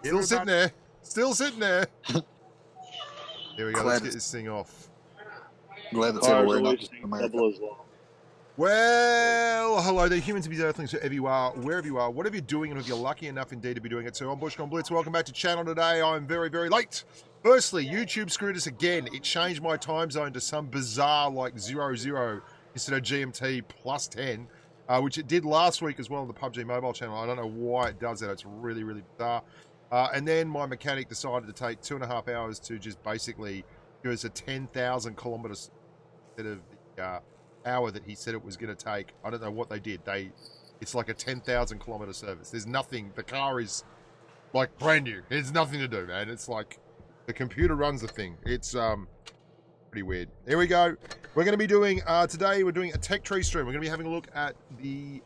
Still sitting there. Still sitting there. Here we go. Let's get this thing off. Glad it's everywhere, not just in America. Well, hello there, humans, bees, earthlings, wherever you are, whatever you're doing, and if you're lucky enough indeed to be doing it. So I'm Bushka on Blitz. Welcome back to the channel today. I'm very, very late. Firstly, YouTube screwed us again. It changed my time zone to some bizarre like 00 instead of GMT plus 10, which it did last week as well on the PUBG mobile channel. I don't know why it does that. It's really, really bizarre. And then my mechanic decided to take 2.5 hours to just basically give us a 10,000 kilometers instead of the hour that he said it was going to take. I don't know what they did. It's like a 10,000 kilometer service. There's nothing. The car is like brand new. There's nothing to do, man. It's like the computer runs the thing. It's pretty weird. Here we go. We're going to be doing today. We're doing a tech tree stream. We're going to be having a look at the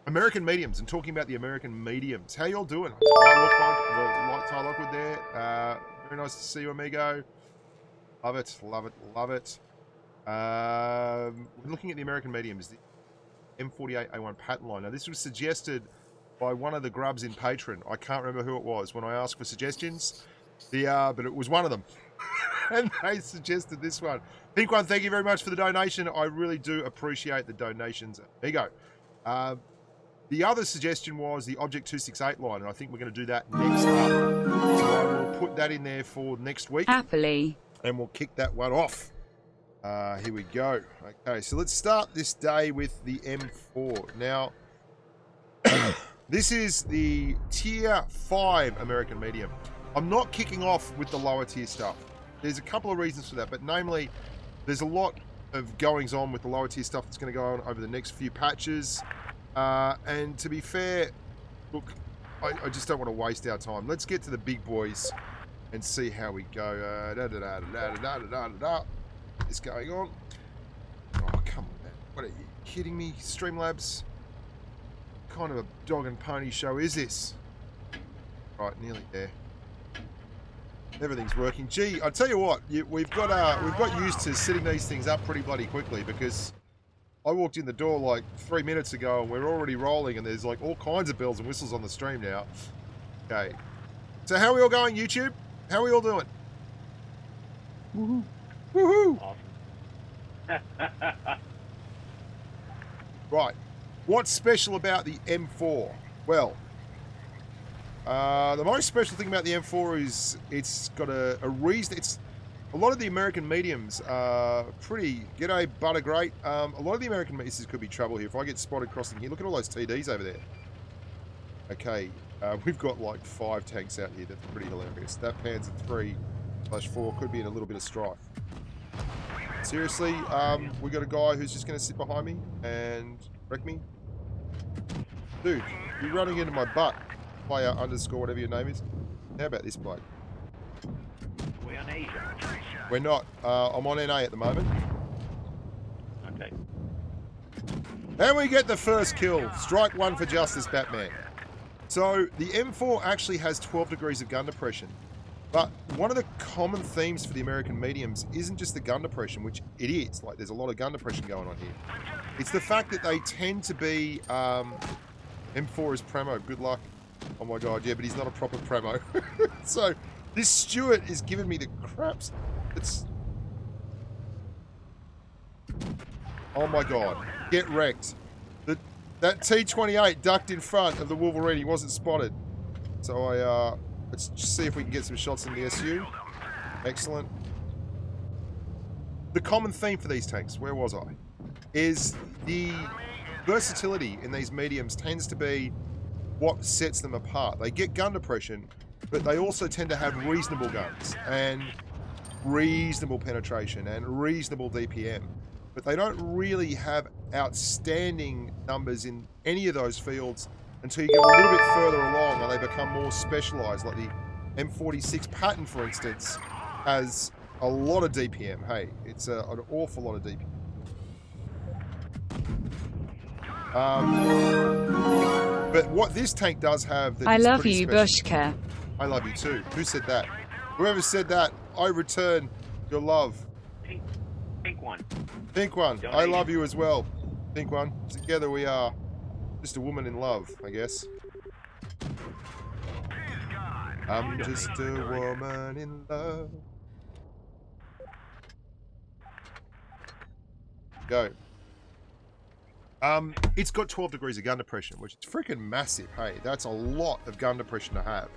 American mediums and talking about the American mediums. How y'all doing? Ty Lockwood there. Very nice to see you, amigo. Love it. Love it. Love it. We're looking at the American mediums, the M48A1 Patton line. Now, this was suggested by one of the grubs in Patreon. I can't remember who it was when I asked for suggestions. But it was one of them. And they suggested this one. Pink One, thank you very much for the donation. I really do appreciate the donations. There you go. The other suggestion was the Object 268 line, and I think we're going to do that next up. So I will put that in there for next week. Happily. And we'll kick that one off. Here we go. Okay, so let's start this day with the M4. Now, this is the Tier 5 American medium. I'm not kicking off with the lower tier stuff. There's a couple of reasons for that, but namely, there's a lot of goings on with the lower tier stuff that's going to go on over the next few patches. And to be fair, look, I just don't want to waste our time. Let's get to the big boys and see how we go. What's going on? Oh, come on, man. What are you kidding me? Streamlabs? What kind of a dog and pony show is this? Right, nearly there. Everything's working. Gee, I tell you what, we've got used to setting these things up pretty bloody quickly because I walked in the door like 3 minutes ago and we're already rolling and there's like all kinds of bells and whistles on the stream now. Okay. So how are we all going, YouTube? How are we all doing? Woohoo. Woohoo! Awesome. Right. What's special about the M4? Well, the most special thing about the M4 is it's got a reason. It's a lot of the American mediums are pretty. G'day, butter great. A lot of the American mediums could be trouble here. If I get spotted crossing here, look at all those TDs over there. Okay, we've got like 5 tanks out here. That's pretty hilarious. That Panzer 3/4 could be in a little bit of strife. Seriously, we got a guy who's just going to sit behind me and wreck me. Dude, you're running into my butt. Player underscore whatever your name is. How about this bloke? We're on Asia. We're not. I'm on NA at the moment. Okay. And we get the first kill. Strike one for justice, Batman. So the M4 actually has 12 degrees of gun depression. But one of the common themes for the American mediums isn't just the gun depression, which it is. Like, there's a lot of gun depression going on here. It's the fact that they tend to be... M4 is Premo. Good luck. Oh my god, yeah, but he's not a proper Premo. So, this Stuart is giving me the craps. It's... Oh my god. Get wrecked. That T-28 ducked in front of the Wolverine. He wasn't spotted. So let's just see if we can get some shots in the SU. Excellent. The common theme for these tanks, where was I? Is the versatility in these mediums tends to be what sets them apart. They get gun depression, but they also tend to have reasonable guns and reasonable penetration and reasonable DPM. But they don't really have outstanding numbers in any of those fields until you get a little bit further along and they become more specialized. Like the M46 Patton, for instance, has a lot of DPM. Hey, it's an awful lot of DPM. But what this tank does have... I love you, Bushka. I love you too. Who said that? Whoever said that, I return your love. Pink one. Pink one. I love you as well. Pink one. Together we are just a woman in love, I guess. I'm just a woman in love. Go. It's got 12 degrees of gun depression, which is freaking massive. Hey, that's a lot of gun depression to have.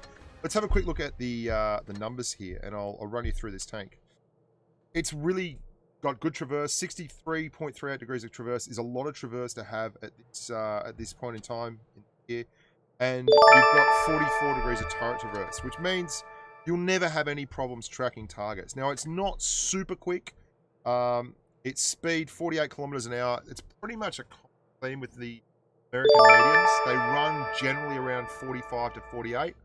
Let's have a quick look at the numbers here, and I'll run you through this tank. It's really got good traverse. 63.38 degrees of traverse is a lot of traverse to have at this point in time here. And you've got 44 degrees of turret traverse, which means you'll never have any problems tracking targets. Now, it's not super quick. Its speed, 48 kilometers an hour. It's pretty much a theme with the American mediums. They run generally around 45 to 48.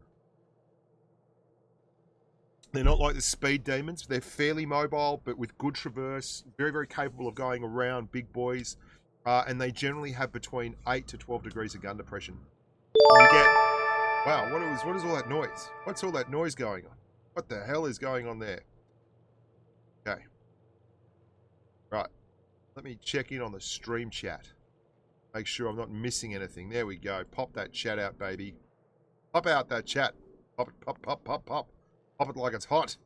They're not like the speed demons. They're fairly mobile, but with good traverse. Very, very capable of going around big boys. And they generally have between 8 to 12 degrees of gun depression. You get... Wow, what is all that noise? What's all that noise going on? What the hell is going on there? Okay. Right. Let me check in on the stream chat. Make sure I'm not missing anything. There we go. Pop that chat out, baby. Pop out that chat. Pop it, pop, pop, pop, pop. Pop it like it's hot.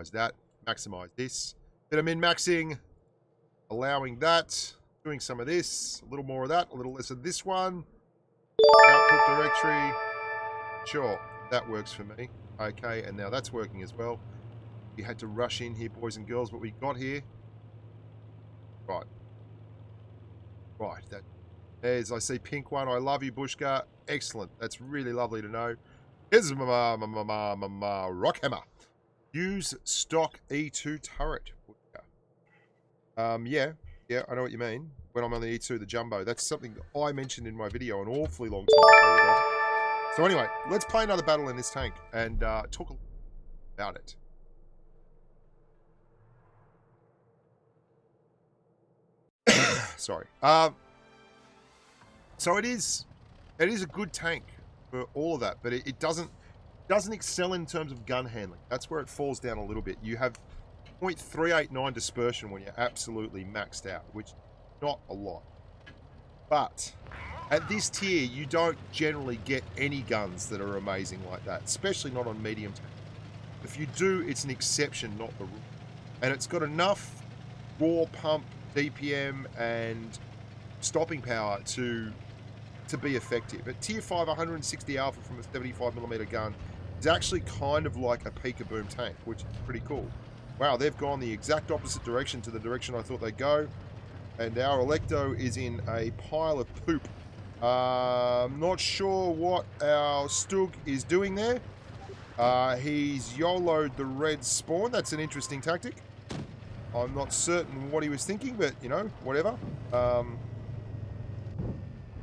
Maximize that. Maximize this. Bit of min-maxing. Allowing that. Doing some of this. A little more of that. A little less of this one. Output directory. Sure. That works for me. Okay, and now that's working as well. We had to rush in here, boys and girls. What we got here. Right. Right. There's, I see pink one. I love you, Bushka. Excellent. That's really lovely to know. Here's my rock hammer. Use stock E2 turret. Yeah, I know what you mean. When I'm on the E2, the Jumbo. That's something that I mentioned in my video an awfully long time ago. So anyway, let's play another battle in this tank and talk about it. Sorry. So it is a good tank for all of that, but it doesn't excel in terms of gun handling. That's where it falls down a little bit. You have 0.389 dispersion when you're absolutely maxed out, which is not a lot. But at this tier, you don't generally get any guns that are amazing like that, especially not on medium tank. If you do, it's an exception, not the rule. And it's got enough raw pump, DPM, and stopping power to be effective. At tier 5, 160 alpha from a 75mm gun is actually kind of like a peek-a-boom tank, which is pretty cool. Wow, they've gone the exact opposite direction to the direction I thought they'd go. And our Electo is in a pile of poop. Not sure what our Stug is doing there. He's YOLO'd the red spawn. That's an interesting tactic. I'm not certain what he was thinking, but, you know, whatever.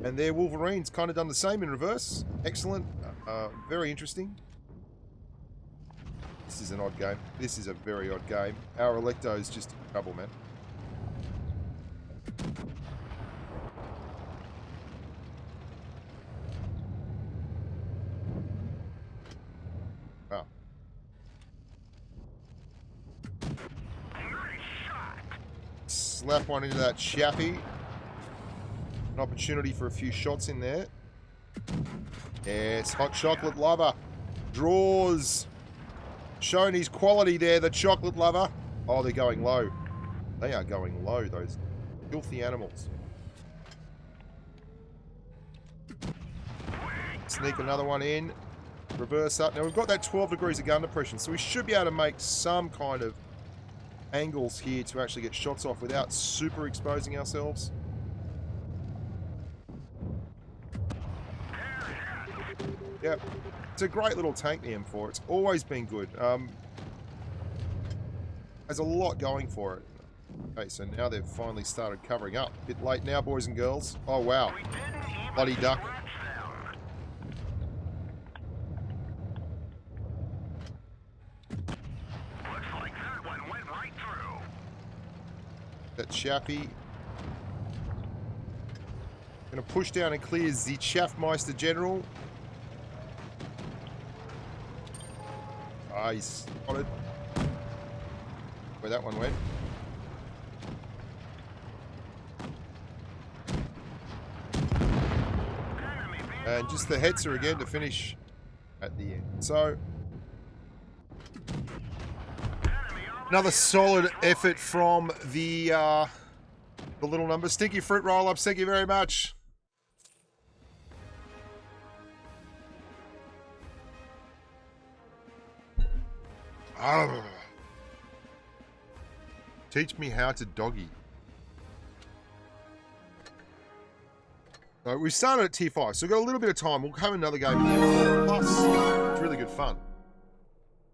And their Wolverine's kind of done the same in reverse. Excellent. Very interesting. This is an odd game. This is a very odd game. Our Electo's just in trouble, man. Wow. Slap one into that chappy. An opportunity for a few shots in there. Yes, hot chocolate lover. Draws. Showing his quality there, the chocolate lover. Oh, they're going low. They are going low, those filthy animals. Sneak another one in. Reverse up. Now, we've got that 12 degrees of gun depression, so we should be able to make some kind of angles here to actually get shots off without super exposing ourselves. Yep. It's a great little tank, the M4. It's always been good. Has a lot going for it. Okay, so now they've finally started covering up. Bit late now, boys and girls. Oh, wow. Bloody duck. Looks like that one went right through. That chappy. Gonna push down and clear the Schaffmeister General. Ah, he's spotted. Where that one went. And just the Hetzer again to finish at the end. So, another solid effort from the little number. Stinky fruit roll-ups, thank you very much. Oh. Teach me how to doggy. So we started at tier 5, so we've got a little bit of time. We'll have another game in M4. Plus, it's really good fun.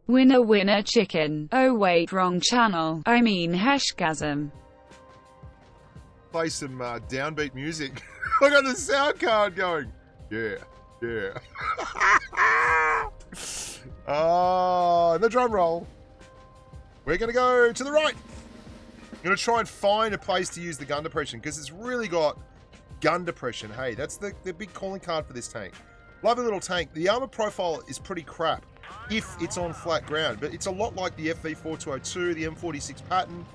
Winner, winner, chicken. Oh wait, wrong channel. I mean, hashgasm. Play some downbeat music. I got the sound card going. Yeah, yeah. The drum roll. We're going to go to the right. I'm going to try and find a place to use the gun depression because it's really got gun depression. Hey, that's the big calling card for this tank. Lovely little tank. The armor profile is pretty crap if it's on flat ground, but it's a lot like the FV4202, the M46 Patton,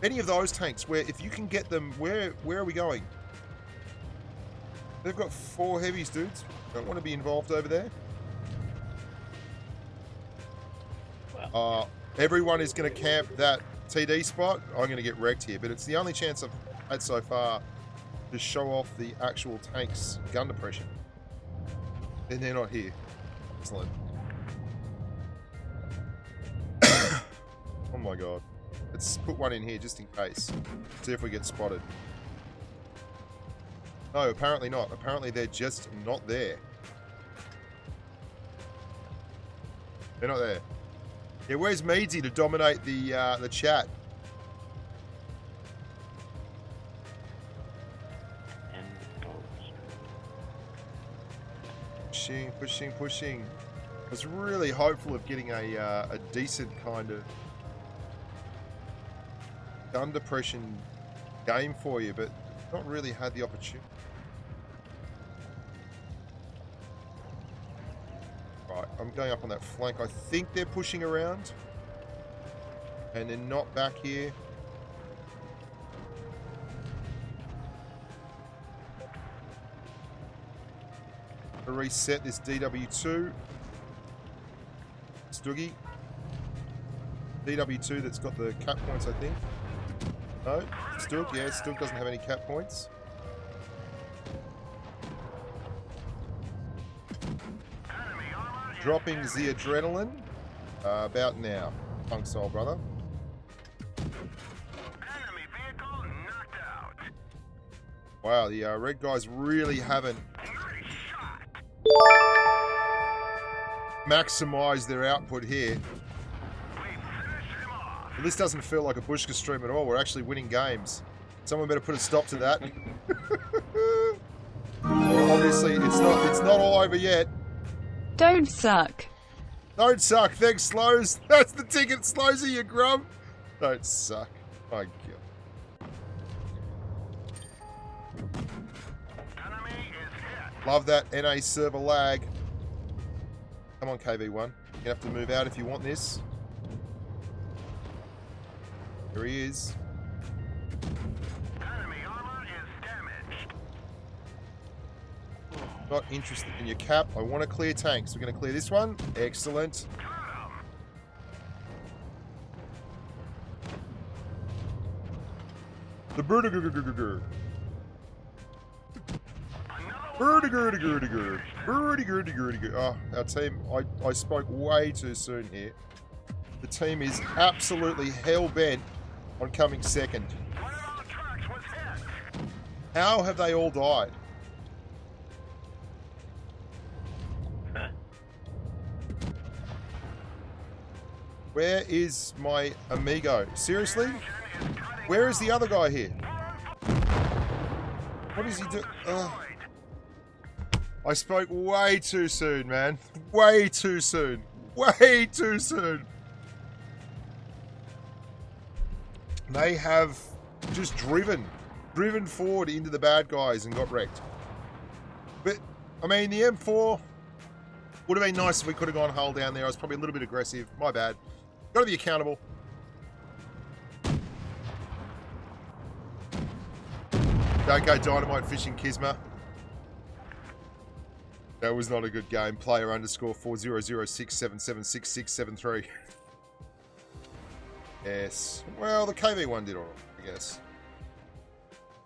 any of those tanks where if you can get them, where are we going? They've got 4 heavies, dudes. Don't want to be involved over there. Everyone is going to camp that TD spot. I'm going to get wrecked here, but it's the only chance I've had so far to show off the actual tank's gun depression. And they're not here. Excellent. Oh my god. Let's put one in here just in case. See if we get spotted. No, apparently not. Apparently they're just not there. They're not there. Yeah, where's Meadsy to dominate the chat? Pushing, pushing, pushing. I was really hopeful of getting a decent kind of gun depression game for you, but not really had the opportunity. Right, I'm going up on that flank. I think they're pushing around. And they're not back here. To reset this DW2. Stoogie. DW2 that's got the cap points, I think. No? Stoog? Yeah, Stoog doesn't have any cap points. Dropping the adrenaline. About now. Punk soul, brother. Enemy vehicle knocked out. Wow, the red guys really haven't Nice shot. maximized their output here. We finished him off. But this doesn't feel like a Bushka stream at all. We're actually winning games. Someone better put a stop to that. Well, obviously, it's not all over yet. Don't suck. Don't suck. Thanks, Slows. That's the ticket, Slowsy, you grub. Don't suck. My God. Enemy is hit. Love that NA server lag. Come on, KV1. You're going to have to move out if you want this. Here he is. Enemy armor is damaged. Not interested in your cap. I want to clear tanks. We're going to clear this one. Excellent. The Birdie-gurdy-gurdy-gurdy. Birdie-gurdy-gurdy-gurdy. Birdie-gurdy-gurdy-gurdy. Oh, our team, I spoke way too soon here. The team is absolutely hell-bent on coming second. One of our trucks was hit. How have they all died? Where is my amigo? Seriously? Where is the other guy here? What does he do? I spoke way too soon, man. Way too soon. Way too soon. They have just driven forward into the bad guys and got wrecked. But, I mean, the M4 would have been nice if we could have gone hull down there. I was probably a little bit aggressive. My bad. Got to be accountable. Don't go dynamite fishing, Kisma. That was not a good game. Player underscore 4006776673. Yes. Well, the KV1 did all right, I guess.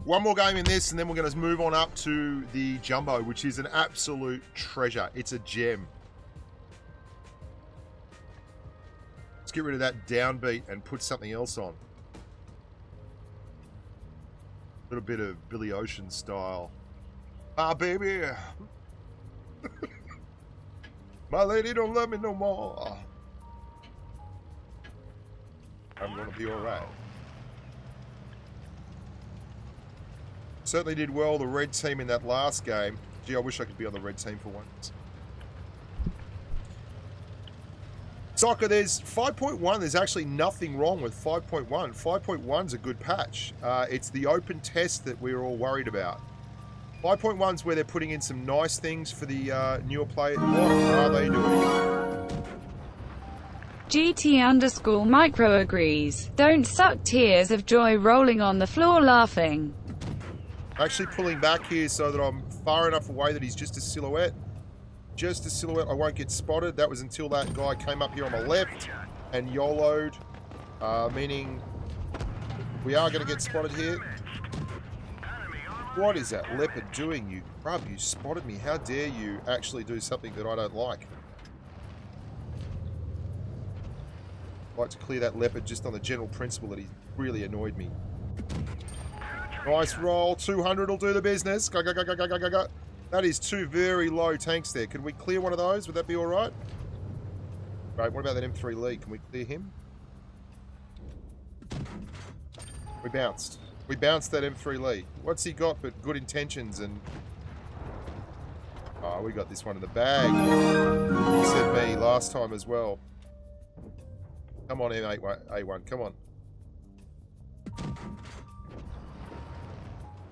One more game in this, and then we're going to move on up to the Jumbo, which is an absolute treasure. It's a gem. Let's get rid of that downbeat and put something else on. A little bit of Billy Ocean style. Ah, baby. My lady don't love me no more. I'm going to be all right. Certainly did well, the red team in that last game. Gee, I wish I could be on the red team for once. Soccer, there's 5.1. There's actually nothing wrong with 5.1. 5.1's a good patch. It's the open test that we're all worried about. 5.1's where they're putting in some nice things for the newer players. What are they doing? GT_micro agrees. Don't suck tears of joy rolling on the floor laughing. Actually pulling back here so that I'm far enough away that he's just a silhouette. Just a silhouette. I won't get spotted. That was until that guy came up here on my left and YOLO'd. Meaning we are going to get spotted here. What is that leopard doing, you grub? You spotted me. How dare you actually do something that I don't like? I'd like to clear that leopard just on the general principle that he really annoyed me. Nice roll. 200 will do the business. Go, go, go, go, go, go, go, go. That is two very low tanks there. Could we clear one of those? Would that be all right? Right, what about that M3 Lee? Can we clear him? We bounced. We bounced that M3 Lee. What's he got but good intentions and... Oh, we got this one in the bag. He said me last time as well. Come on, M8A1. Come on.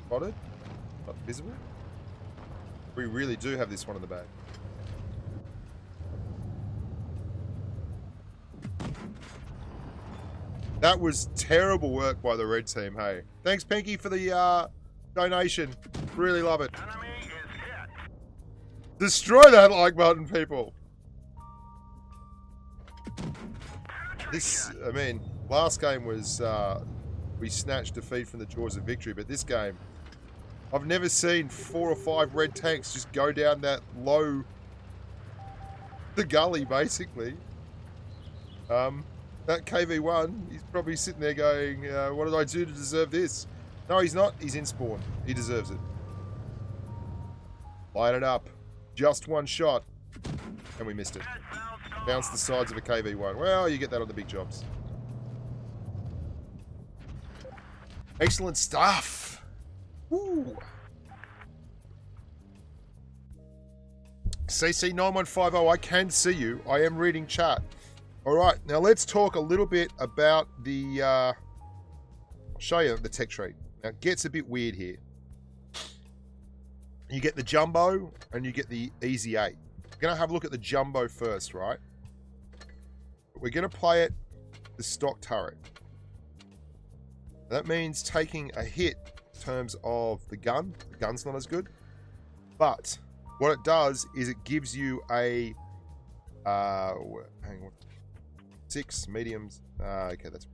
Spotted? Not visible? We really do have this one in the bag. That was terrible work by the red team, hey. Thanks, Pinky, for the donation. Really love it. Enemy is hit. Destroy that like button, people. This, I mean, last game was, we snatched defeat from the jaws of victory, but this game, I've never seen 4 or 5 red tanks just go down that low, the gully, basically. That KV1, he's probably sitting there going, what did I do to deserve this? No, he's not. He's in spawn. He deserves it. Light it up. Just one shot. And we missed it. Bounce the sides of a KV1. Well, you get that on the big jobs. Excellent stuff. Woo. CC9150, I can see you. I am reading chat. All right, now let's talk a little bit about the, I'll show you the tech tree. Now, it gets a bit weird here. You get the Jumbo and you get the Easy 8. We're going to have a look at the Jumbo first, right? We're going to play it the stock turret. That means taking a hit in terms of the gun. The gun's not as good. But what it does is it gives you a, hang on. 6 mediums. Okay, that's...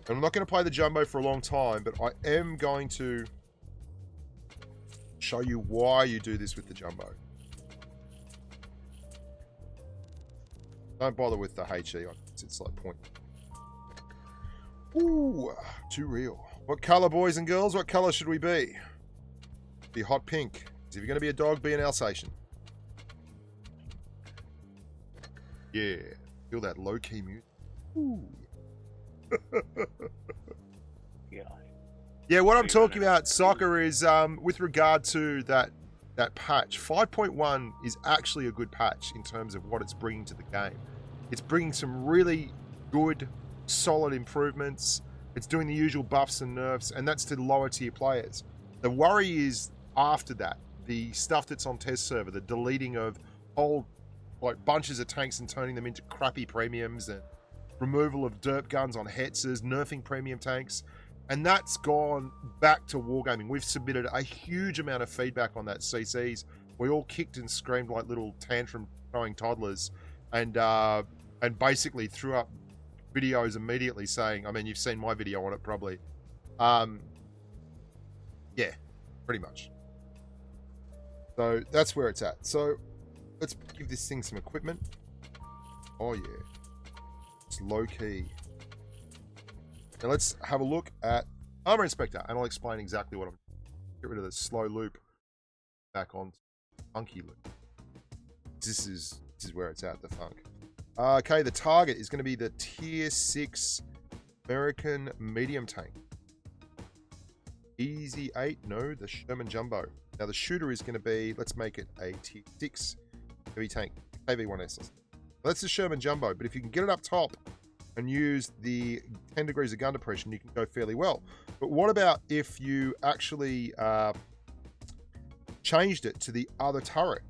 And I'm not going to play the Jumbo for a long time, but I am going to show you why you do this with the Jumbo. Don't bother with the HE. It's like point. Ooh, too real. What colour, boys and girls? What colour should we be? Be hot pink. If you're going to be a dog, be an Alsatian. Yeah, feel that low-key music. Ooh. Yeah, what I'm talking about, soccer, is with regard to that patch. 5.1 is actually a good patch in terms of what it's bringing to the game. It's bringing some really good, solid improvements. It's doing the usual buffs and nerfs, and that's to lower tier players. The worry is after that, the stuff that's on test server, the deleting of whole like bunches of tanks and turning them into crappy premiums, and removal of derp guns on hetzers, nerfing premium tanks. And that's gone back to wargaming. We've submitted a huge amount of feedback on that CCs. We all kicked and screamed like little tantrum-throwing toddlers, and basically threw up videos immediately saying, I mean, you've seen my video on it probably. Yeah, pretty much. So that's where it's at. So let's give this thing some equipment. Oh yeah, it's low key. Now let's have a look at Armor Inspector, and I'll explain exactly what I'm doing. Get rid of the slow loop, back on funky loop. This is where it's at, the funk. Okay, the target is going to be the Tier 6 American medium tank. Easy 8, no, the Sherman Jumbo. Now the shooter is going to be, let's make it a Tier 6 heavy tank, KV-1S. That's the Sherman Jumbo, but if you can get it up top and use the 10 degrees of gun depression, you can go fairly well. But what about if you actually changed it to the other turret?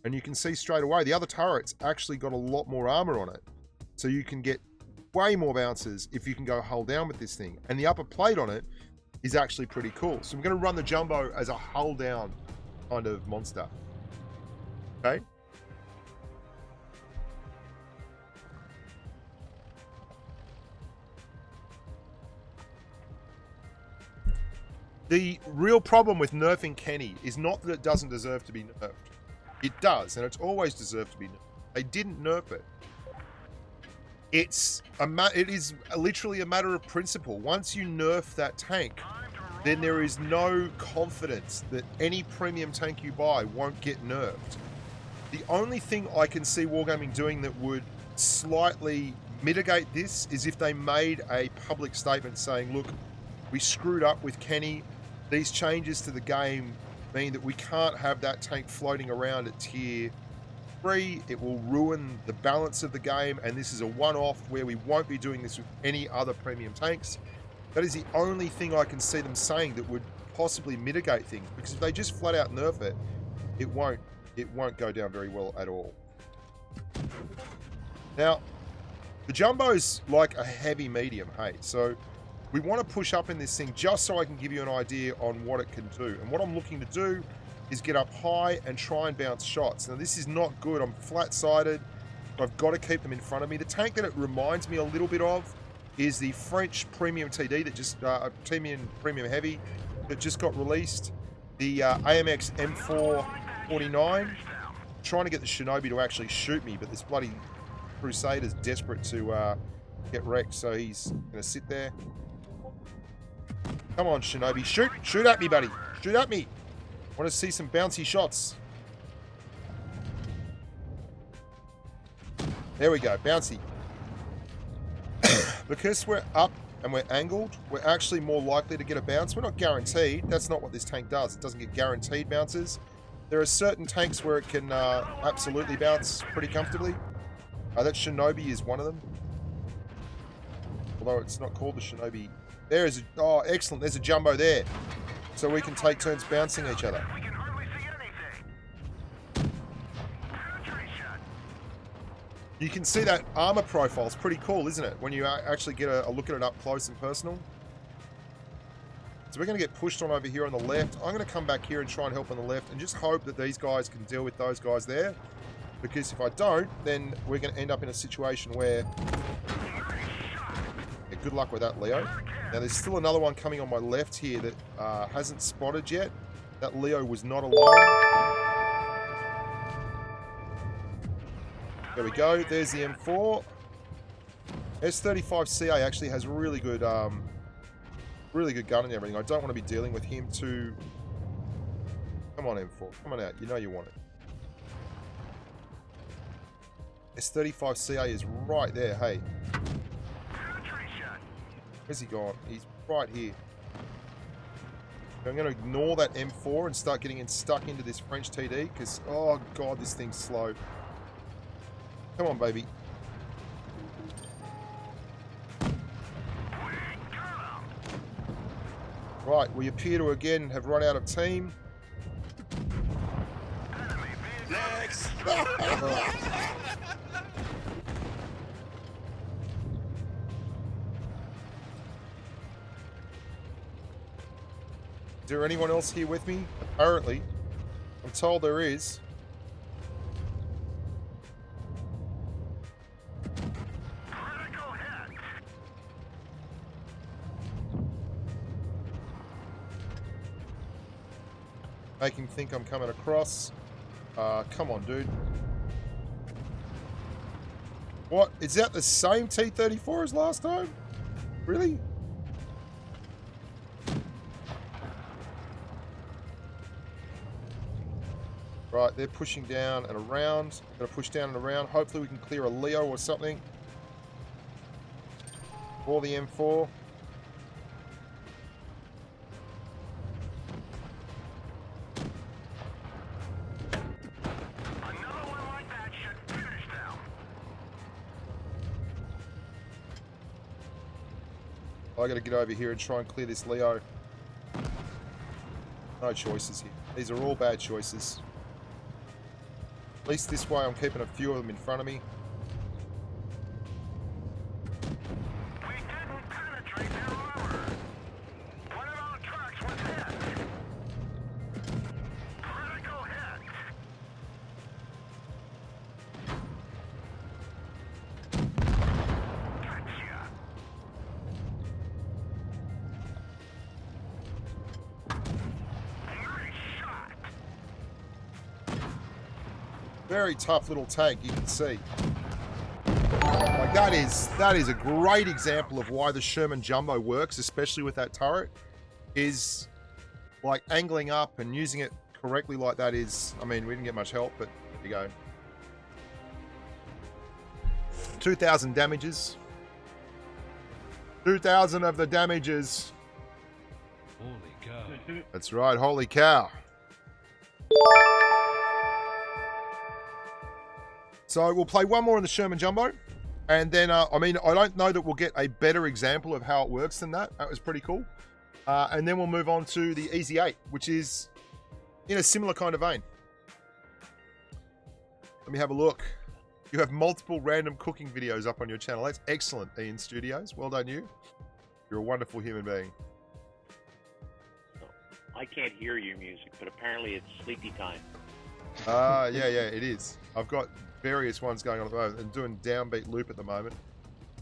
And you can see straight away, the other turret's actually got a lot more armor on it. So you can get way more bounces if you can go hull down with this thing. And the upper plate on it is actually pretty cool. So I'm going to run the Jumbo as a hull down kind of monster. Okay. The real problem with nerfing Kenny is not that it doesn't deserve to be nerfed. It does, and it's always deserved to be nerfed. They didn't nerf it. It is literally a matter of principle. Once you nerf that tank, then there is no confidence that any premium tank you buy won't get nerfed. The only thing I can see Wargaming doing that would slightly mitigate this is if they made a public statement saying, look, we screwed up with Kenny. These changes to the game mean that we can't have that tank floating around at Tier 3. It will ruin the balance of the game, and this is a one-off where we won't be doing this with any other premium tanks. That is the only thing I can see them saying that would possibly mitigate things, because if they just flat out nerf it, it won't go down very well at all. Now, the Jumbo's like a heavy medium, hey, so we want to push up in this thing just so I can give you an idea on what it can do. And what I'm looking to do is get up high and try and bounce shots. Now this is not good. I'm flat-sided. I've got to keep them in front of me. The tank that it reminds me a little bit of is the French Premium TD that just, Premium Heavy that just got released. The AMX M449. I'm trying to get the Shinobi to actually shoot me, but this bloody Crusader's desperate to get wrecked, so he's going to sit there. Come on, Shinobi. Shoot! Shoot at me, buddy. Shoot at me. I want to see some bouncy shots. There we go. Bouncy. Because we're up and we're angled, we're actually more likely to get a bounce. We're not guaranteed. That's not what this tank does. It doesn't get guaranteed bounces. There are certain tanks where it can absolutely bounce pretty comfortably. That Shinobi is one of them. Although it's not called the Shinobi. There is a, oh, excellent. There's a Jumbo there. So we can take turns bouncing each other. We can hardly see anything. Penetration. You can see that armor profile. It's pretty cool, isn't it? When you actually get a look at it up close and personal. So we're going to get pushed on over here on the left. I'm going to come back here and try and help on the left and just hope that these guys can deal with those guys there. Because if I don't, then we're going to end up in a situation where... Yeah, good luck with that, Leo. Now, there's still another one coming on my left here that hasn't spotted yet. That Leo was not alone. There we go. There's the M4. S35CA actually has really good gun and everything. I don't want to be dealing with him too... Come on, M4. Come on out. You know you want it. S35CA is right there, hey. Where's he gone? He's right here. I'm going to ignore that M4 and start getting stuck into this French TD because, oh god, this thing's slow. Come on, baby. Right, we appear to again have run out of team. Next! there anyone else here with me? Apparently. I'm told there is. Critical hit. Make him think I'm coming across. Come on, dude. What? Is that the same T-34 as last time? Really? Right, they're pushing down and around. Gonna push down and around. Hopefully we can clear a Leo or something. For the M4. Another one like that should finish them. I gotta get over here and try and clear this Leo. No choices here. These are all bad choices. At least this way I'm keeping a few of them in front of me. We didn't penetrate their armor. One of our trucks was hit. Critical hit. Gotcha. Nice shot. Very tough little tank, you can see. Like that is a great example of why the Sherman Jumbo works, especially with that turret, is like angling up and using it correctly like that is, I mean, we didn't get much help, but there you go. 2,000 damages. 2,000 of the damages. Holy cow. That's right, holy cow. So we'll play one more in the Sherman Jumbo. And then, I mean, I don't know that we'll get a better example of how it works than that. That was pretty cool. And then we'll move on to the Easy 8, which is in a similar kind of vein. Let me have a look. You have multiple random cooking videos up on your channel. That's excellent, Ian Studios. Well done, you. You're a wonderful human being. I can't hear your music, but apparently it's sleepy time. Yeah, it is. I've got various ones going on at the moment and doing downbeat loop at the moment.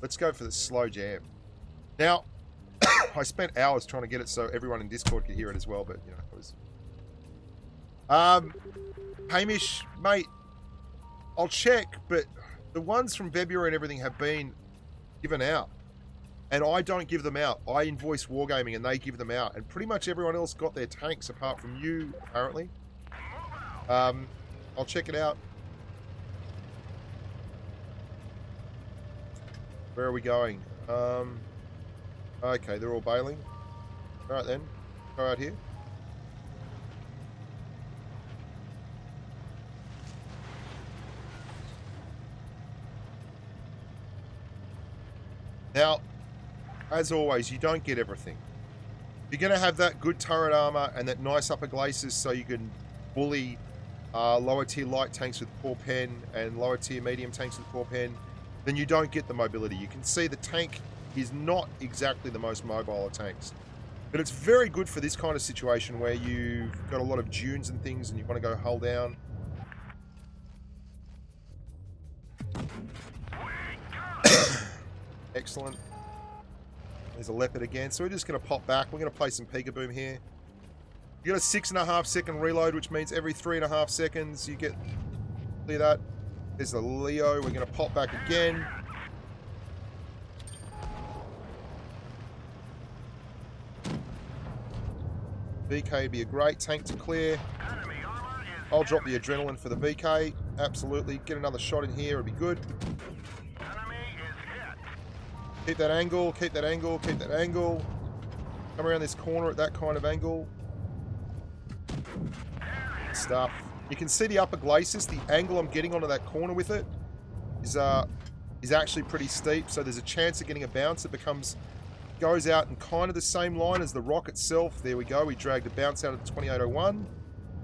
Let's go for the slow jam. Now, I spent hours trying to get it so everyone in Discord could hear it as well, but you know, it was. Hamish, mate, I'll check, but the ones from February and everything have been given out. And I don't give them out. I invoice Wargaming and they give them out. And pretty much everyone else got their tanks apart from you, apparently. I'll check it out. Where are we going? Okay, they're all bailing. Alright then. Go out here. Now, as always, you don't get everything. You're going to have that good turret armor and that nice upper glacis so you can bully lower tier light tanks with poor pen and lower tier medium tanks with poor pen. Then you don't get the mobility. You can see the tank is not exactly the most mobile of tanks. But it's very good for this kind of situation where you've got a lot of dunes and things and you want to go hull down. Excellent. There's a leopard again. So we're just going to pop back. We're going to play some peekaboom here. You got a 6.5 second reload, which means every 3.5 seconds you get clear that. There's a Leo. We're going to pop back again. VK would be a great tank to clear. I'll drop the adrenaline for the VK. Absolutely. Get another shot in here. It'd be good. Keep that angle. Keep that angle. Keep that angle. Come around this corner at that kind of angle. Stuff. You can see the upper glacis. The angle I'm getting onto that corner with it is actually pretty steep. So there's a chance of getting a bounce. It goes out in kind of the same line as the rock itself. There we go. We dragged a bounce out of the 2801.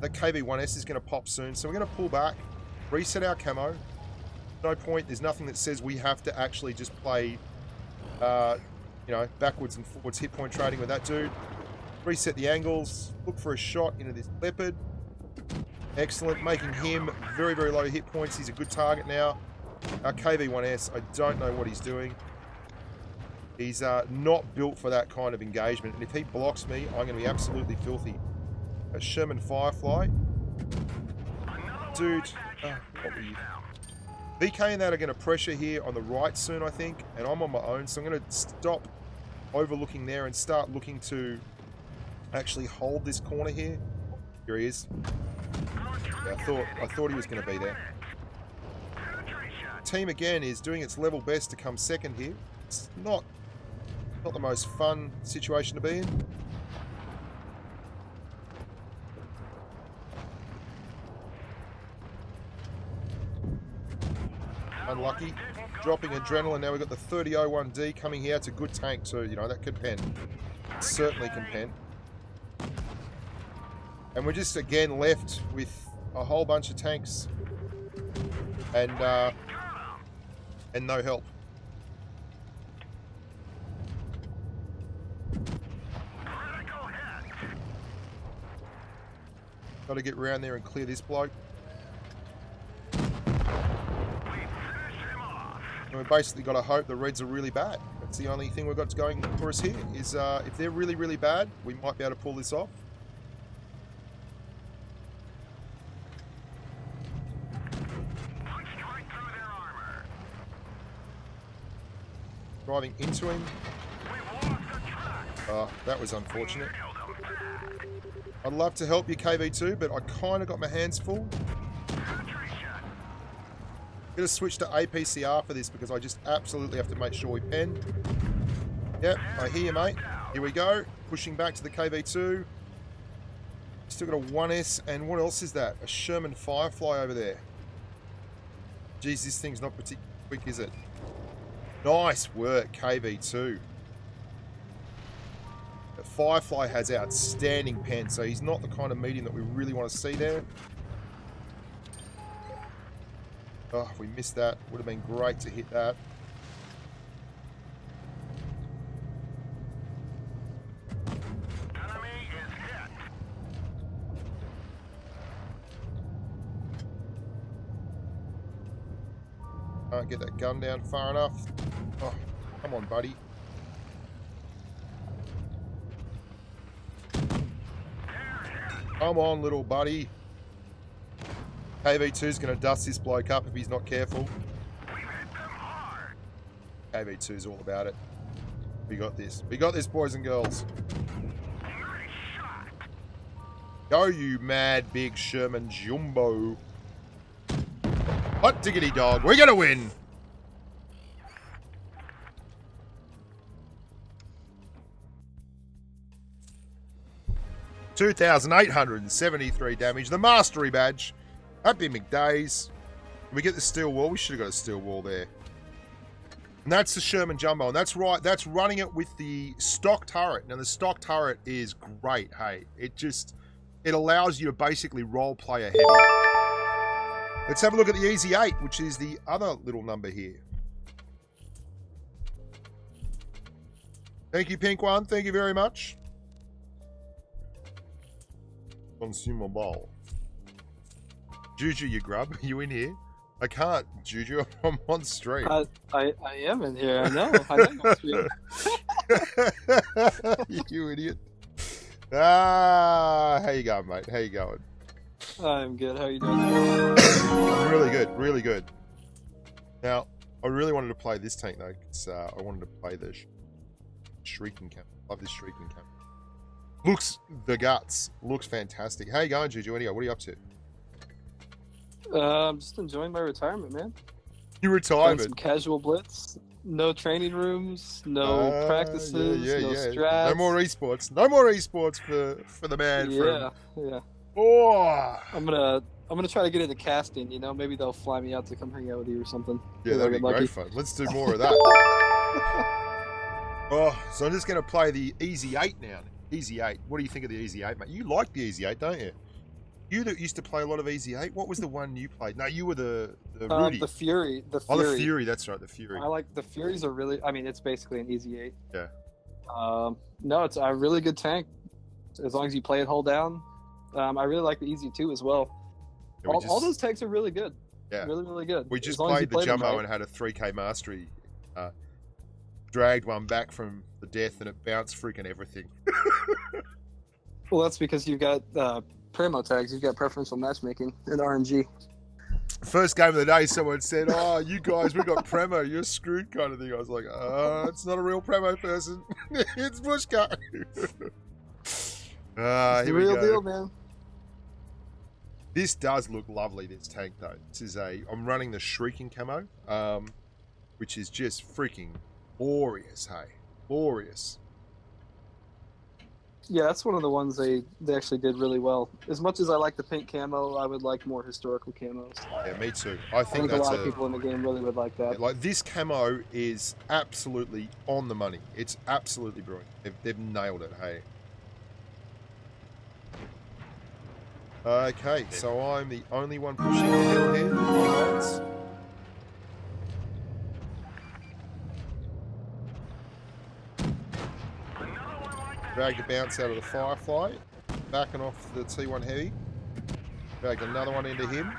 That KV-1S is going to pop soon. So we're going to pull back, reset our camo. No point. There's nothing that says we have to actually just play, you know, backwards and forwards hit point trading with that dude. Reset the angles. Look for a shot into this leopard. Excellent. Making him very, very low hit points. He's a good target now. Our KV-1S, I don't know what he's doing. He's not built for that kind of engagement. And if he blocks me, I'm going to be absolutely filthy. A Sherman Firefly. Dude, what were you? VK and that are going to pressure here on the right soon, I think. And I'm on my own, so I'm going to stop overlooking there and start looking to actually hold this corner here. Here he is. Yeah, I thought he was going to be there. Team again is doing its level best to come second here. It's not the most fun situation to be in. Unlucky. Dropping adrenaline. Now we've got the 3001D coming here. It's a good tank too. You know, that can pen. Certainly can pen. And we're just again left with a whole bunch of tanks and no help. Got to get around there and clear this bloke. And we've basically got to hope the Reds are really bad. That's the only thing we've got going for us here, is if they're really, really bad, we might be able to pull this off. Driving into him. That was unfortunate. I'd love to help you, KV2, but I kind of got my hands full. I'm going to switch to APCR for this because I just absolutely have to make sure we pen. Yep, I hear you, mate. Here we go. Pushing back to the KV2. Still got a 1S, and what else is that? A Sherman Firefly over there. Geez, this thing's not particularly quick, is it? Nice work, KV2. The Firefly has outstanding pen, so he's not the kind of medium that we really want to see there. Oh, we missed that. Would have been great to hit that. Enemy is hit. Can't get that gun down far enough. Oh, come on, buddy. Come on, little buddy. KV2's going to dust this bloke up if he's not careful. KV2's all about it. We got this. We got this, boys and girls. Go, you mad big Sherman Jumbo. Hot diggity dog. We're going to win. $2,873 damage. The mastery badge. Happy McDays. We get the steel wall. We should have got a steel wall there. And that's the Sherman Jumbo. And that's right. That's running it with the stock turret. Now, the stock turret is great, hey. It allows you to basically role play a heavy. Let's have a look at the Easy 8, which is the other little number here. Thank you, Pink One. Thank you very much. Consumable. Juju, you grub. Are you in here? I can't, Juju. I'm on stream. I am in here. I know. I know you're on stream. You idiot. How you going, mate? How you going? I'm good. How are you doing? I'm really good. Really good. Now, I really wanted to play this tank, though, because I wanted to play the Shrieking Camp. Love this Shrieking Camp. Looks the guts. Looks fantastic. How you going, Juju? What are you up to? I'm just enjoying my retirement, man. Your Playing retirement? some casual blitz. No training rooms. No practices. No strats. No more esports. No more esports for the man. Yeah, from... yeah. Oh. I'm gonna try to get into casting. You know, maybe they'll fly me out to come hang out with you or something. Yeah, that'd be great fun. Let's do more of that. Oh, so I'm just gonna play the Easy 8 now. Easy 8. What do you think of the Easy 8, mate? You like the Easy 8, don't you? You that used to play a lot of Easy 8. What was the one you played? No, you were the Rudy. The Fury. Oh, the Fury. That's right, the Fury. I like the Furies are really. I mean, it's basically an Easy 8. Yeah. No, it's a really good tank. as long as you play it hold down. I really like the Easy 2 as well. Yeah, All those tanks are really good. Yeah. Really, really good. We just As long as you played the play them Jumbo right. and had a 3K mastery. Dragged one back from the death and it bounced freaking everything. Well, that's because you've got Primo tags. You've got preferential matchmaking and RNG. First game of the day, someone said, "Oh, you guys, we got Premo. You're screwed," kind of thing. I was like, it's not a real Premo person. It's Bushka. It's Here the we real go. deal, man. This does look lovely, this tank, though. I'm running the Shrieking camo, which is just freaking glorious, hey? Glorious. Yeah, that's one of the ones they actually did really well. As much as I like the pink camo, I would like more historical camos. Yeah, me too. I I think think a that's lot of people in the game really would like that. like, this camo is absolutely on the money. It's absolutely brilliant. They've nailed it, hey? Okay, so I'm the only one pushing the hill here. Guys. Dragged a bounce out of the Firefly. Backing off the T1 Heavy. Dragged another one into him.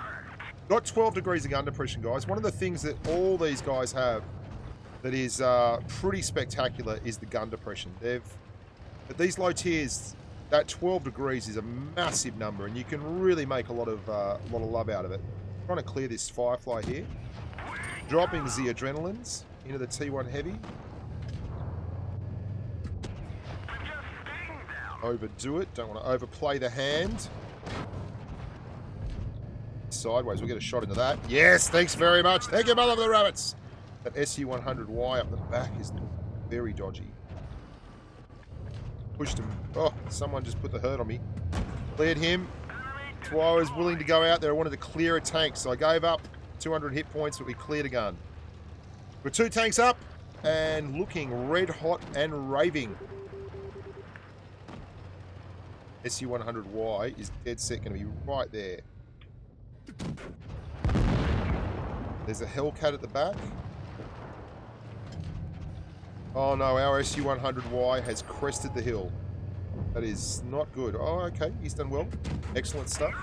Got 12 degrees of gun depression, guys. One of the things that all these guys have that is pretty spectacular is the gun depression. At these low tiers, that 12 degrees is a massive number, and you can really make a lot of love out of it. Trying to clear this Firefly here. Dropping the adrenalines into the T1 Heavy. Overdo it. Don't want to overplay the hand. Sideways. We'll get a shot into that. Yes, thanks very much. Thank you, mother of the rabbits. That SU-100Y up the back is very dodgy. Pushed him. Oh, someone just put the hurt on me. Cleared him. That's why I was willing to go out there. I wanted to clear a tank, so I gave up 200 hit points, but we cleared a gun. We're 2 tanks up and looking red hot and raving. SU-100Y is dead set going to be right there. There's a Hellcat at the back. Oh no, our SU-100Y has crested the hill. That is not good. Oh, okay, he's done well. Excellent stuff.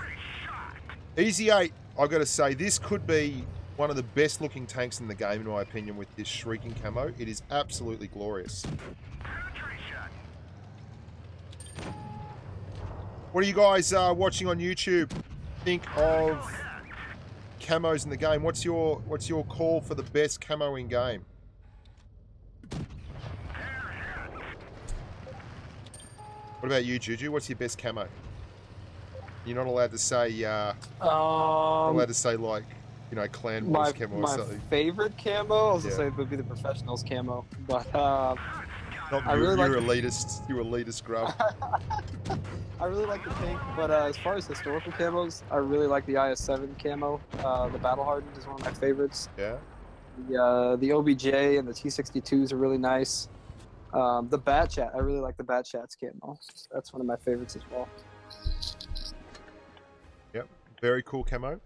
Easy 8, I've got to say, this could be one of the best looking tanks in the game, in my opinion, with this Shrieking camo. It is absolutely glorious. What do you guys watching on YouTube think of camos in the game? What's your call for the best camo in game? What about you, Juju? What's your best camo? You're not allowed to say. Not allowed to say, like, you know, Clan Wars camo or something. My favorite camo, I was gonna say, would be the Professionals camo, but you're elitist. You're elitist grub. I really like the pink, but as far as historical camos, I really like the IS-7 camo. The Battle Hardened is one of my favorites. Yeah. The OBJ and the T62s are really nice. The Bat Chat, I really like the Bat Chat's camo. That's one of my favorites as well. Yep. Very cool camo.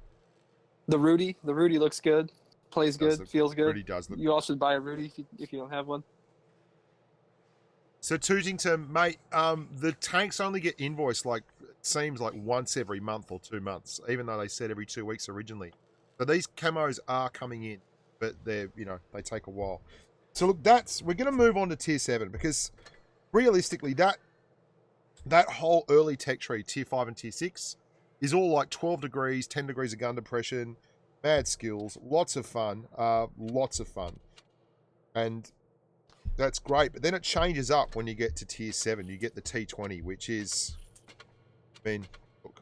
The Rudy looks good, plays good, feels good. Rudy does look. You all should buy a Rudy if you don't have one. So Tootington, mate, the tanks only get invoiced, like, it seems like once every month or 2 months, even though they said every 2 weeks originally. So these camos are coming in, but they're, you know, they take a while. So look, we're going to move on to tier 7, because realistically that whole early tech tree, tier 5 and tier 6, is all like 12 degrees, 10 degrees of gun depression, bad skills, lots of fun. And that's great, but then it changes up when you get to tier 7. You get the T20, which is, I mean, look,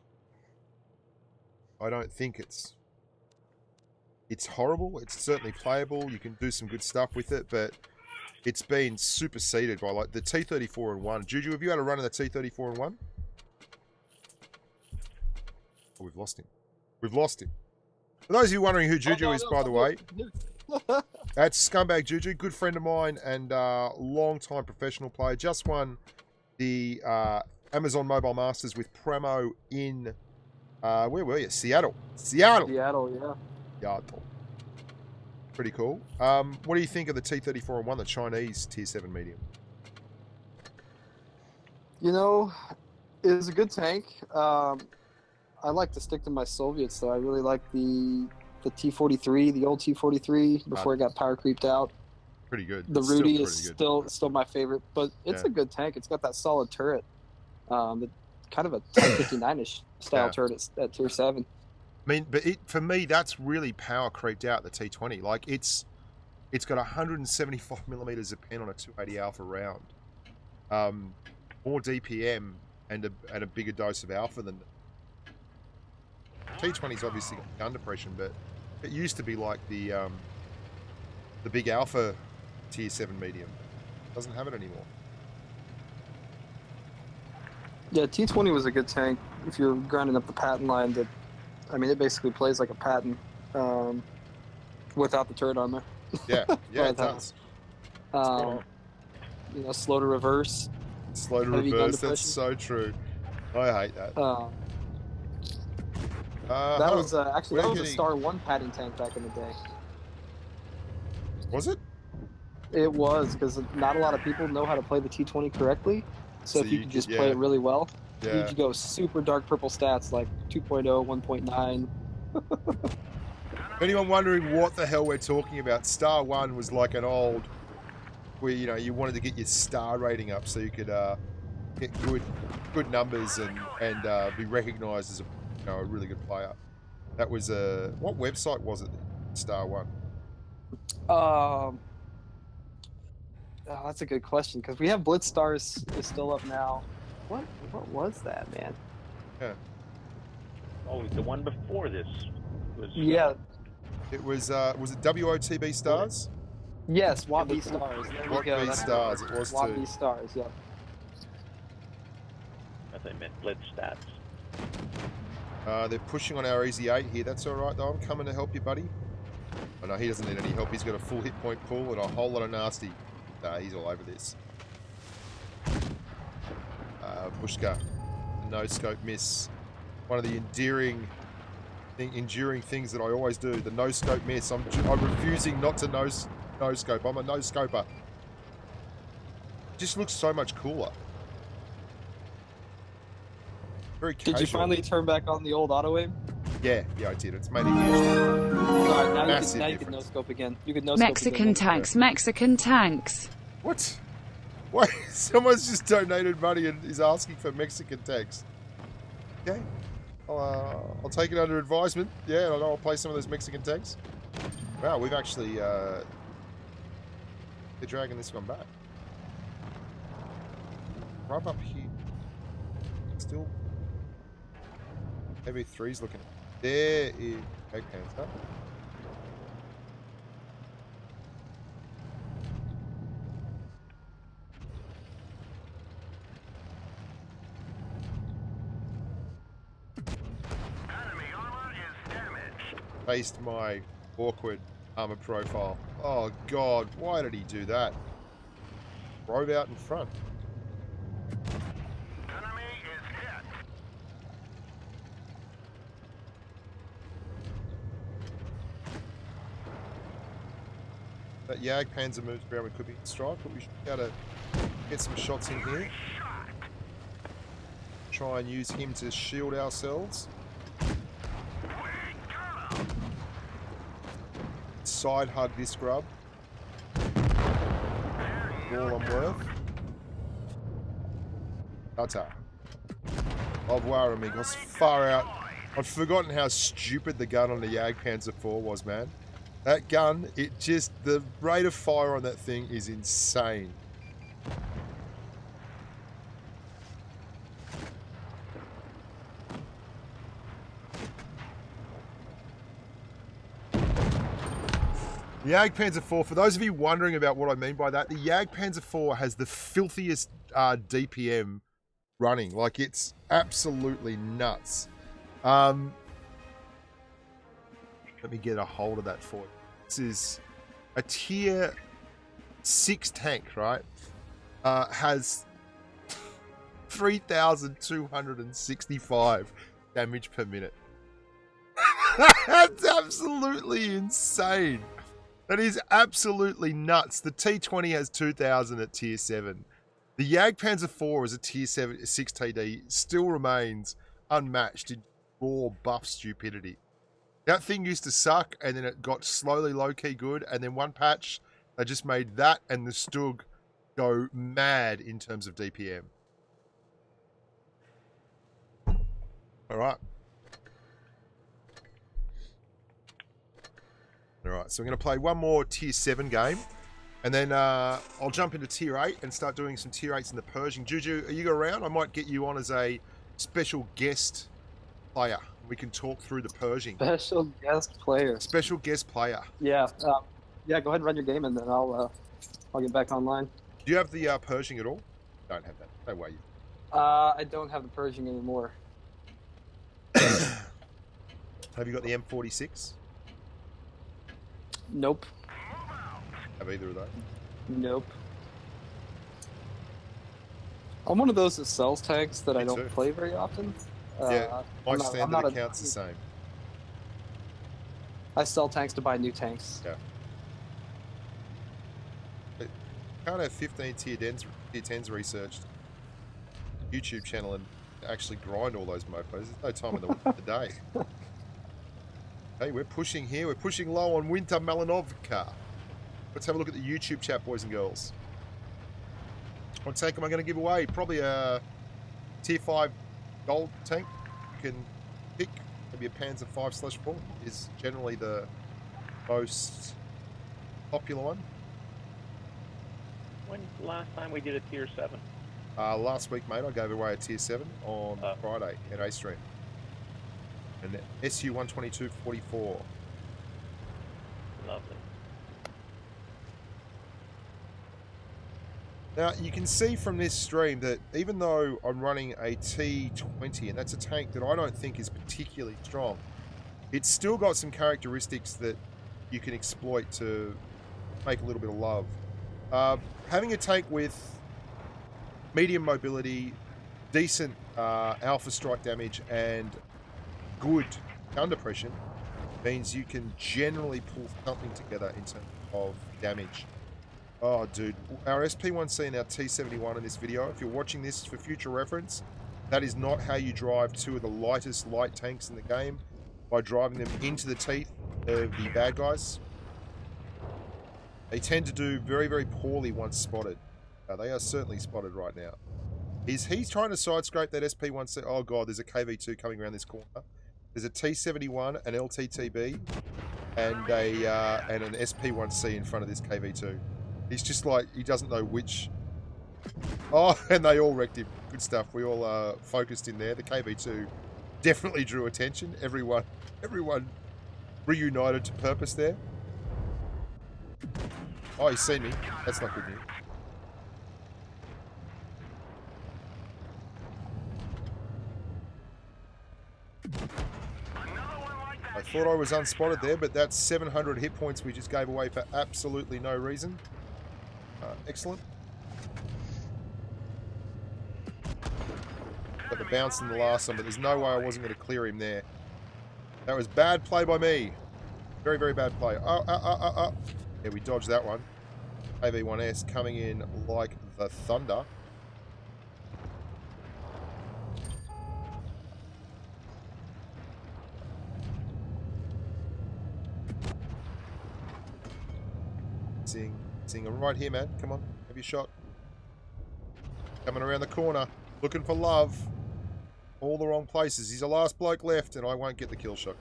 I don't think it's horrible. It's certainly playable. You can do some good stuff with it, but it's been superseded by, like, the T34-1. Juju, have you had a run in the T34-1? Oh, we've lost him. We've lost him. For those of you wondering who Juju is, by the way, that's Scumbag Juju, good friend of mine and long-time professional player. Just won the Amazon Mobile Masters with Premo in, where were you? Seattle, yeah. Seattle. Pretty cool. What do you think of the T34-1, the Chinese tier 7 medium? You know, It is a good tank. I like to stick to my Soviets, though. I really like the T-43, the old T-43, before it got power creeped out. Pretty good. The It's Rudy still is pretty good. still my favorite, but it's Yeah. a good tank. It's got that solid turret. Kind of a 1059-ish style Yeah. turret at tier 7. I mean, but for me, that's really power creeped out the T20. Like it's got 175 millimeters of pen on a 280 alpha round, more DPM and a bigger dose of alpha than T20's obviously got gun depression, but it used to be like the big alpha tier 7 medium. Doesn't have it anymore. Yeah, T20 was a good tank. If you're grinding up the Patton line, it basically plays like a Patton without the turret armor. Yeah, yeah, it But, does. Slow to reverse. Slow to heavy gun reverse. That's depression. so true. I hate that. That was actually we're a getting- Star 1 Patton tank back in the day. Was it? It was, because not a lot of people know how to play the T20 correctly. So if you could just play yeah. it really well, you Yeah. could go super dark purple stats like 2.0, 1.9. If anyone wondering what the hell we're talking about, Star 1 was like an old, where you wanted to get your star rating up so you could get good numbers and be recognised as a really good player. That was what website was it? Star 1. That's a good question, because we have Blitz Stars is still up now. What was that, man? Yeah. Oh, the one before this was. Yeah. It was it WOTB Stars? Yes, WAB Stars. There we go. WOTB That's Stars. It was WAB too. Stars. Yep. I thought I meant Blitz stats. They're pushing on our easy 8 here. That's all right, though. I'm coming to help you, buddy. Oh, no, he doesn't need any help. He's got a full hit point pool and a whole lot of nasty. He's all over this. Bushka. No scope miss. One of the enduring things that I always do. The no scope miss. I'm refusing not to no scope. I'm a no scoper. Just looks so much cooler. Very casual. Did you finally turn back on the old auto aim? Yeah, I did. It's made a huge Alright, now massive you can no difference. scope again. You can no scope Mexican again. tanks, Mexican tanks. What? Why? Someone's just donated money and is asking for Mexican tanks. Okay. I'll take it under advisement. Yeah, I'll play some of those Mexican tanks. Wow, we've actually they're dragging this one back. Right up here. Still heavy 3's looking. There is okay, up. Enemy armor is damaged. Based my awkward armor profile. Oh god, why did he do that? Drove out in front. Enemy is hit. That Jag Panzer moves around, we could be in strike, but we should be able to get some shots in here. Try and use him to shield ourselves. Side hug this grub. All I'm worth. Tata. Au revoir, amigos. Far out. I'd forgotten how stupid the gun on the Jag Panzer 4 was, man. That gun, the rate of fire on that thing is insane. The Jag Panzer 4, for those of you wondering about what I mean by that, the Jag Panzer 4 has the filthiest DPM running. Like, it's absolutely nuts. Let me get a hold of that for you. This is a tier 6 tank, right? Has 3,265 damage per minute. That's absolutely insane. That is absolutely nuts. The T20 has 2,000 at tier 7. The Jagdpanzer IV as a tier 6 TD still remains unmatched in raw buff stupidity. That thing used to suck, and then it got slowly low-key good, and then one patch, they just made that and the Stug go mad in terms of DPM. All right. All right, so we're going to play one more tier 7 game, and then I'll jump into tier 8 and start doing some tier 8s in the Pershing. Juju, are you around? I might get you on as a special guest player. We can talk through the Pershing. Special guest player. Special guest player. Yeah. Yeah. Go ahead and run your game, and then I'll get back online. Do you have the Pershing at all? Don't have that. No way. I don't have the Pershing anymore. Have you got the M46? Nope. Have either of those? Nope. I'm one of those that sells tanks that I don't too. play very often. Yeah, my I'm standard not account's the same. I sell tanks to buy new tanks. Yeah. But can't have 15 tier 10s researched. YouTube channel and actually grind all those mofos. There's no time in the day. Hey, we're pushing here. We're pushing low on Winter Malinovka. Let's have a look at the YouTube chat, boys and girls. What tank am I going to give away? Probably a tier 5 gold tank. You can pick. Maybe a Panzer 5/4 is generally the most popular one. When's the last time we did a tier 7? Last week, mate, I gave away a tier 7 on Friday at A-Stream. An SU-122-44. Lovely. Now, you can see from this stream that even though I'm running a T20, and that's a tank that I don't think is particularly strong, it's still got some characteristics that you can exploit to make a little bit of love. Having a tank with medium mobility, decent alpha strike damage, and good gun depression means you can generally pull something together in terms of damage. Oh, dude, our SP1C and our T71 in this video, if you're watching this for future reference, that is not how you drive two of the lightest light tanks in the game, by driving them into the teeth of the bad guys. They tend to do very, very poorly once spotted. They are certainly spotted right now. Is he trying to side scrape that SP1C? Oh god, there's a KV2 coming around this corner. There's a T71, an LTTB, and an SP1C in front of this KV2. He's just like, he doesn't know which. Oh, and they all wrecked him. Good stuff. We all focused in there. The KV2 definitely drew attention. Everyone reunited to purpose there. Oh, he's seen me. That's not good news. I thought I was unspotted there, but that's 700 hit points we just gave away for absolutely no reason. Excellent. Got the bounce in the last one, but there's no way I wasn't going to clear him there. That was bad play by me. Very, very bad play. Yeah, we dodged that one. AV1S coming in like the thunder. Seeing him right here, man. Come on, have your shot. Coming around the corner, looking for love. All the wrong places. He's the last bloke left, and I won't get the kill shot.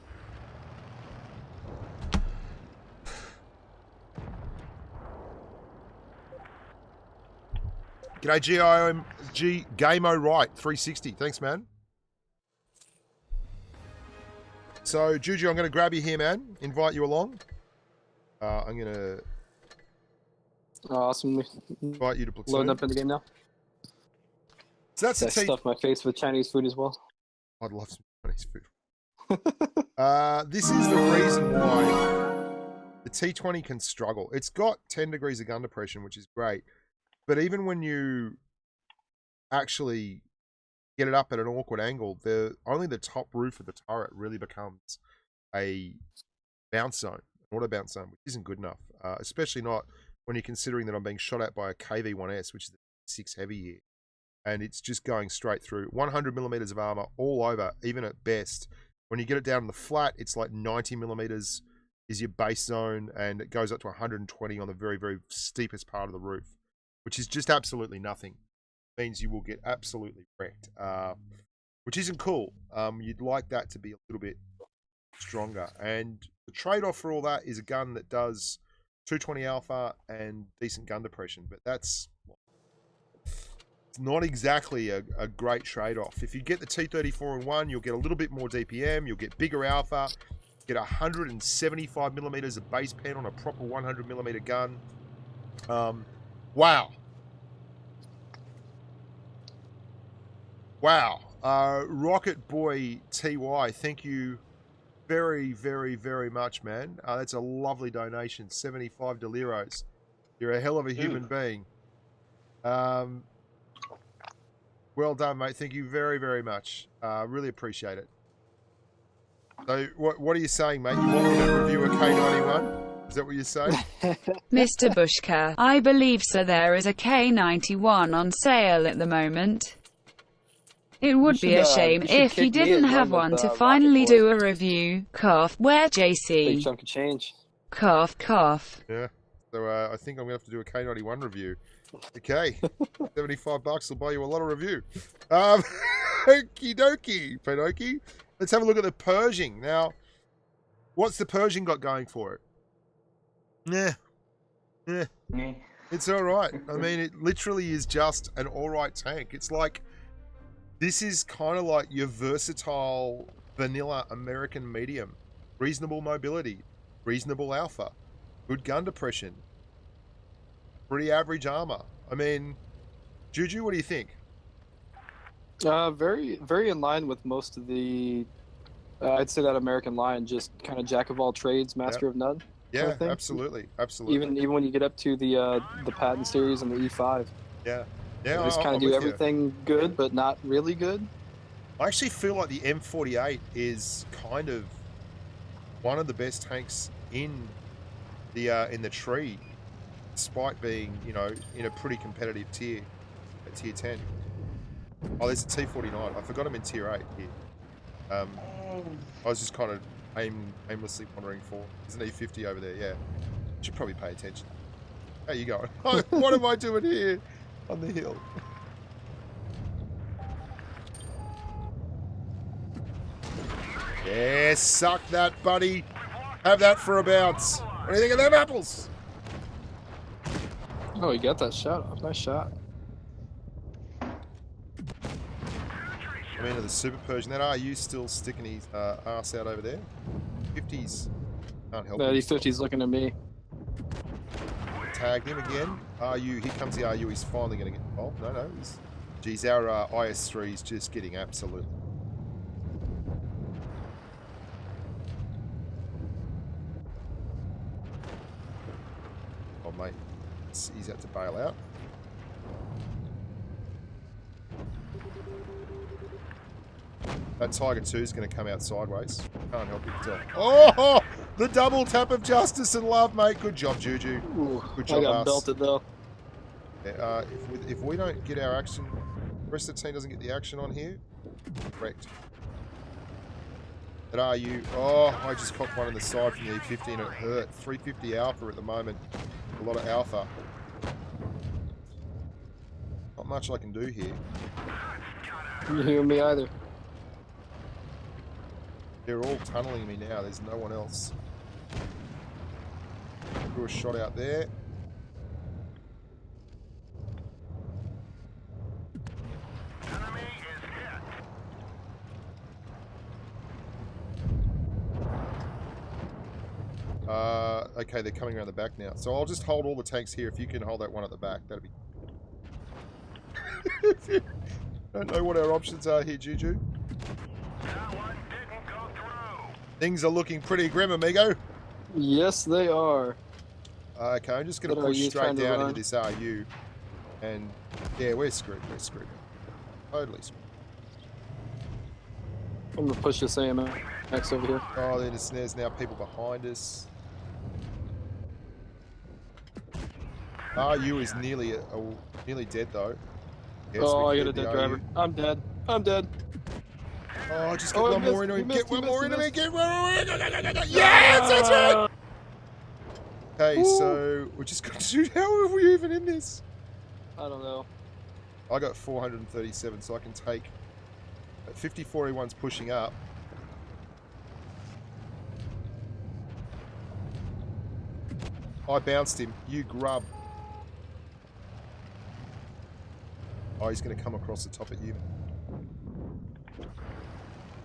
G'day, GIMG Gameo Right 360. Thanks, man. So, Juju, I'm going to grab you here, man. Invite you along. I'm going to Awesome. invite you to platoon. Loading up in the game now. So that's the I stuff my face with Chinese food as well. I'd love some Chinese food. This is the reason why the T20 can struggle. It's got 10 degrees of gun depression, which is great. But even when you actually get it up at an awkward angle, only the top roof of the turret really becomes a bounce zone, an auto bounce zone, which isn't good enough, especially not when you're considering that I'm being shot at by a KV1S, which is M46 heavy here. And it's just going straight through. 100 millimeters of armor all over, even at best. When you get it down in the flat, it's like 90 millimeters is your base zone, and it goes up to 120 on the very, very steepest part of the roof, which is just absolutely nothing. It means you will get absolutely wrecked, which isn't cool. You'd like that to be a little bit stronger. And the trade-off for all that is a gun that does 220 alpha and decent gun depression, but that's... It's not exactly a great trade-off. If you get the T34-1, you'll get a little bit more DPM, you'll get bigger alpha, get 175 millimeters of base pen on a proper 100 millimeter gun. Wow. Wow. Rocket Boy TY, thank you very, very, very much, man. That's a lovely donation. 75 Deliros. You're a hell of a human being. Well done, mate. Thank you very, very much. Really appreciate it. So, what are you saying, mate? You want me to review a K91? Is that what you're saying? Mr. Bushka, I believe so. There is a K91 on sale at the moment. It would be a shame if you didn't have one to finally do a review. Cough. Where JC? Big chunk of change. Cough, cough. Yeah. So I think I'm going to have to do a K91 review. Okay. $75 will buy you a lot of review. Okie dokie, Pinoki. Let's have a look at the Pershing. Now, what's the Pershing got going for it? Yeah. It's all right. I mean, it literally is just an all right tank. It's like, this is kind of like your versatile vanilla American medium. Reasonable mobility, reasonable alpha, good gun depression, pretty average armor. I mean, Juju, what do you think? Very, very in line with most of the, I'd say that American line, just kind of jack of all trades, master of none. Yeah, kind of absolutely. Even when you get up to the Patton series and the E5. Yeah. They just kind of do everything good, but not really good. I actually feel like the M48 is kind of one of the best tanks in the tree, despite being, you know, in a pretty competitive tier, at tier 10. Oh, there's a T49. I forgot I'm in tier 8 here. I was just kind of aimlessly wandering for. There's an E50 over there, yeah. Should probably pay attention. How you going? What am I doing here on the hill? Yeah, suck that, buddy. Have that for a bounce. What do you think of them apples? Oh, you got that shot off. Nice shot. I'm into the Super Persian. That RU still sticking his ass out over there. 50s. Can't help it. That E50's looking at me. Tagged him again. RU, here comes the RU. He's finally going to get involved. No. Geez, our IS3 is just getting absolute. Oh, mate. He's had to bail out. That Tiger 2 is going to come out sideways. Can't help but tell. Oh! The double tap of justice and love, mate. Good job, Juju. Good job, I got us. belted, though. Yeah, if we don't get our action, the rest of the team doesn't get the action on here, wrecked. But are you? Oh, I just cocked one on the side from the E50 and it hurt. 350 alpha at the moment. A lot of alpha. Not much I can do here. You hear me either. They're all tunneling me now. There's no one else. Do a shot out there. Enemy is hit. Okay, they're coming around the back now. So I'll just hold all the tanks here. If you can hold that one at the back, that'd be... Don't know what our options are here, Juju. That one didn't go through. Things are looking pretty grim, amigo. Yes, they are. Okay, I'm just going to What, push are you straight trying to down run? into this RU. And, yeah, we're screwed. We're screwed. Totally screwed. I'm gonna push this AMX over here. Oh, there's now people behind us. RU is nearly nearly dead though. Yes, Oh, I we got a did dead the driver. RU. I'm dead. I'm dead. Oh, just get Oh, one he more into him. missed, Get one more into him. Get one more in. Yes, that's right. Okay, Woo. so we just got to. How are we even in this? I don't know. I got 437, so I can take. 5041's pushing up. I bounced him. You grub. Oh, he's going to come across the top at you.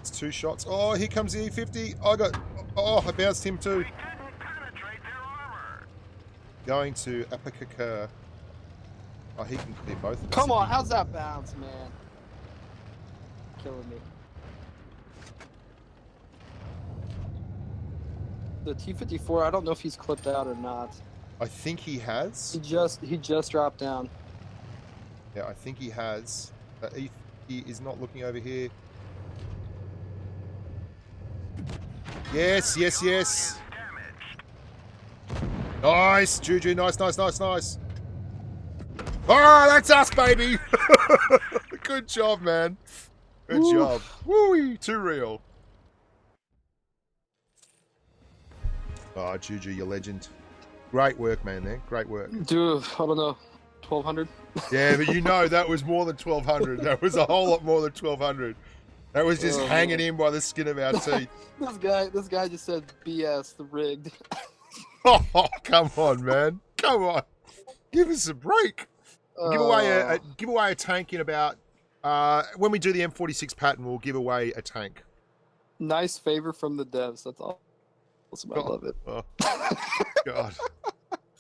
It's 2 shots. Oh, here comes the E50. I bounced him too. Going to Apakaka. Oh, he can clear both of us. Come on, how's that bounce, man? Killing me. The T-54, I don't know if he's clipped out or not. I think he has. He just dropped down. Yeah, I think he has. He is not looking over here. Yes, yes, yes. Nice, Juju. Nice, nice, nice, nice. Oh, that's us, baby. Good job, man. Good job. Woo, too real. Oh, Juju, you're legend. Great work, man, there. Great work. Dude, I don't know. 1,200? Yeah, but you know that was more than 1,200. That was a whole lot more than 1,200. That was just hanging in by the skin of our teeth. This guy just said BS, the rigged. Oh, come on, man. Come on. Give us a break. Give away a tank in about when we do the M46 Patton, we'll give away a tank. Nice favor from the devs. That's all. I love it. Oh, God.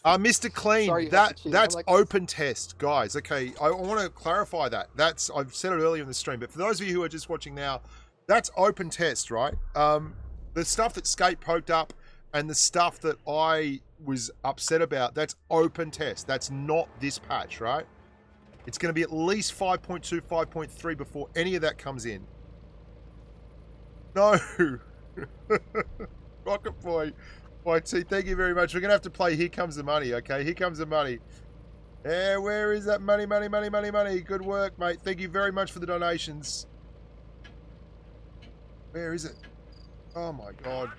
Mr. Clean, Sorry, that's like open test, guys. Okay, I want to clarify that. I've said it earlier in the stream, but for those of you who are just watching now, that's open test, right? The stuff that Skate poked up and the stuff that I was upset about, that's open test. That's not this patch, right? It's going to be at least 5.2, 5.3 before any of that comes in. No. Rocket Boy. YT, thank you very much. We're going to have to play Here Comes the Money, okay? Here comes the money. Yeah, where is that money, money, money, money, money? Good work, mate. Thank you very much for the donations. Where is it? Oh, my God.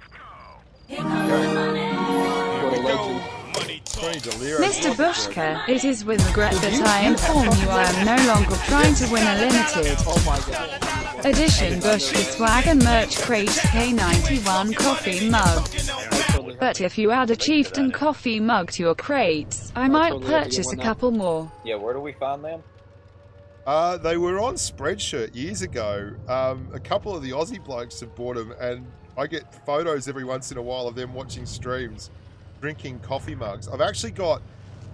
Mr. Bushka, it is with regret that I inform you I am no longer trying to win a limited edition Bushka swag and merch crate K91 coffee mug. But if you add a Chieftain coffee mug to your crates, I might purchase a couple more. Yeah, where do we find them? They were on Spreadshirt years ago. A couple of the Aussie blokes have bought them, and I get photos every once in a while of them watching streams, drinking coffee mugs. I've actually got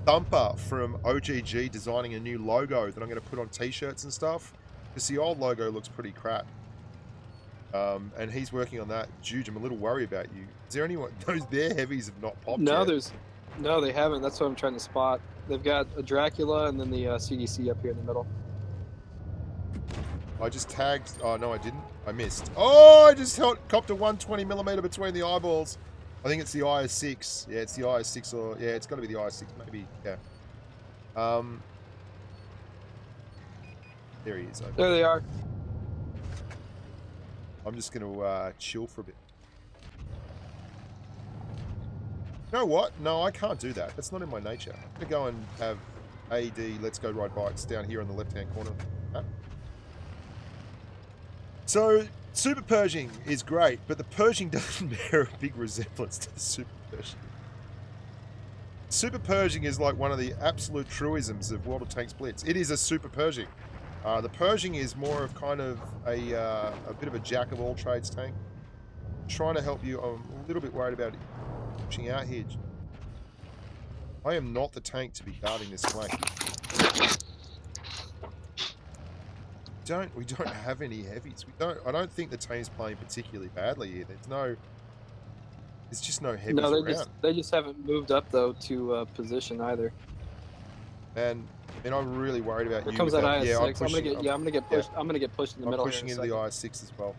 Thumper from OGG designing a new logo that I'm going to put on t-shirts and stuff, because the old logo looks pretty crap. And he's working on that. Juge, I'm a little worried about you. Is there anyone? Their heavies have not popped yet. No, they haven't. That's what I'm trying to spot. They've got a Dracula and then the CDC up here in the middle. I just tagged. Oh, no, I didn't. I missed. Oh, I just copped a 120mm between the eyeballs. I think it's the IS6. Yeah, it's the IS6 or... Yeah, it's got to be the IS6, maybe. Yeah. There he is. Okay. There they are. I'm just going to chill for a bit. You know what? No, I can't do that. That's not in my nature. I'm going to go and have AD, Let's Go Ride Bikes, down here in the left-hand corner. Huh? So, Super Pershing is great, but the Pershing doesn't bear a big resemblance to the Super Pershing. Super Pershing is like one of the absolute truisms of World of Tanks Blitz. It is a Super Pershing. The Pershing is more of kind of a bit of a jack-of-all-trades tank. I'm trying to help you. I'm a little bit worried about it pushing out here. I am not the tank to be guarding this flank. We don't have any heavies. I don't think the team's playing particularly badly here. There's just no heavies around. They just haven't moved up though to position either. And I mean, I'm really worried about Here you. comes that IS6. Yeah, I'm gonna get pushed. Yeah. I'm gonna get pushed in the middle. I'm pushing into the IS6 as well.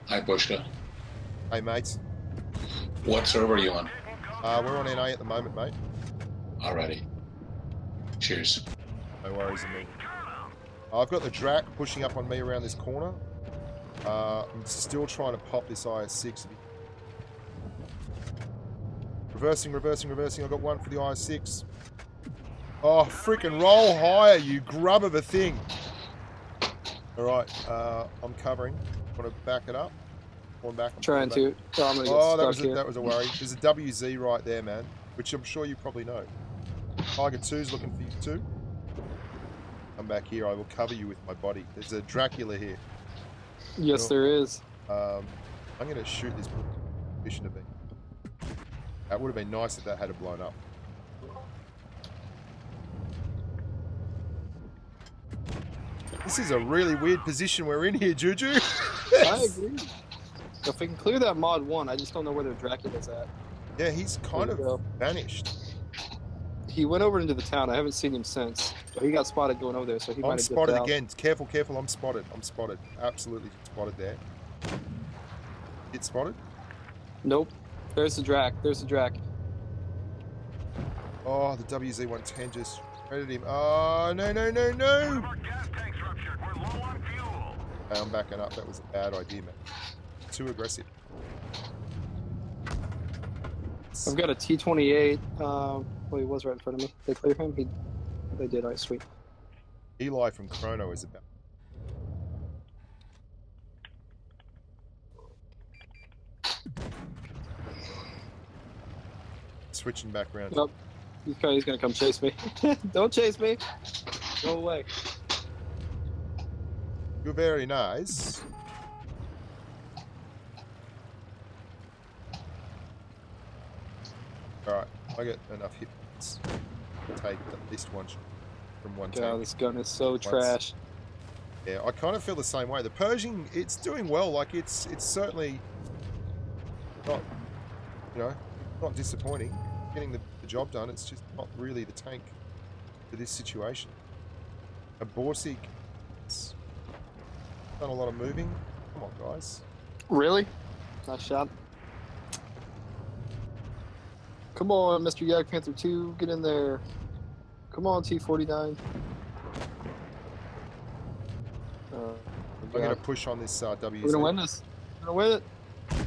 Hi, Bushka. Hey, mates. What server are you on? We're on NA at the moment, mate. Alrighty. Cheers. No worries on me. I've got the Drac pushing up on me around this corner. I'm still trying to pop this IS-6. Reversing. I've got one for the IS-6. Oh, freaking roll higher, you grub of a thing. Alright, I'm covering. Want to back it up? Going back. Trying to. Oh, I'm gonna get stuck here. That was a worry. There's a WZ right there, man, which I'm sure you probably know. Tiger 2's looking for you too. Come back here. I will cover you with my body. There's a Dracula here. Yes, there is. I'm going to shoot this mission to be. That would have been nice if that had blown up. This is a really weird position we're in here, Juju. I agree. If we can clear that mod 1, I just don't know where their Dracula's at. Yeah, he's kind of vanished. He went over into the town. I haven't seen him since. But he got spotted going over there, so he might have dipped spotted out. again. Careful. I'm spotted. Absolutely spotted there. Get spotted? Nope. There's the Drac. Oh, the WZ-110 just shredded him. Oh, no. Our gas tank's ruptured. We're low on fuel. Hey, I'm backing up. That was a bad idea, man. Too aggressive. I've got a T-28. Well, he was right in front of me. They clear him? They did. All right, sweet. Eli from Chrono is about. Switching back around. Nope. He's gonna come chase me. Don't chase me. Go away. You're very nice. Alright, I get enough hit points to take at least one shot from one tank. This gun is so trash. Yeah, I kind of feel the same way. The Pershing, it's doing well. Like, it's certainly not, not disappointing. Getting the job done. It's just not really the tank for this situation. A Borsig, it's done a lot of moving. Come on, guys. Really? Nice shot. Come on, Mr. Yak Panther 2, get in there. Come on, T-49. I'm going to push on this WZ. We're going to win this. We're going to win it.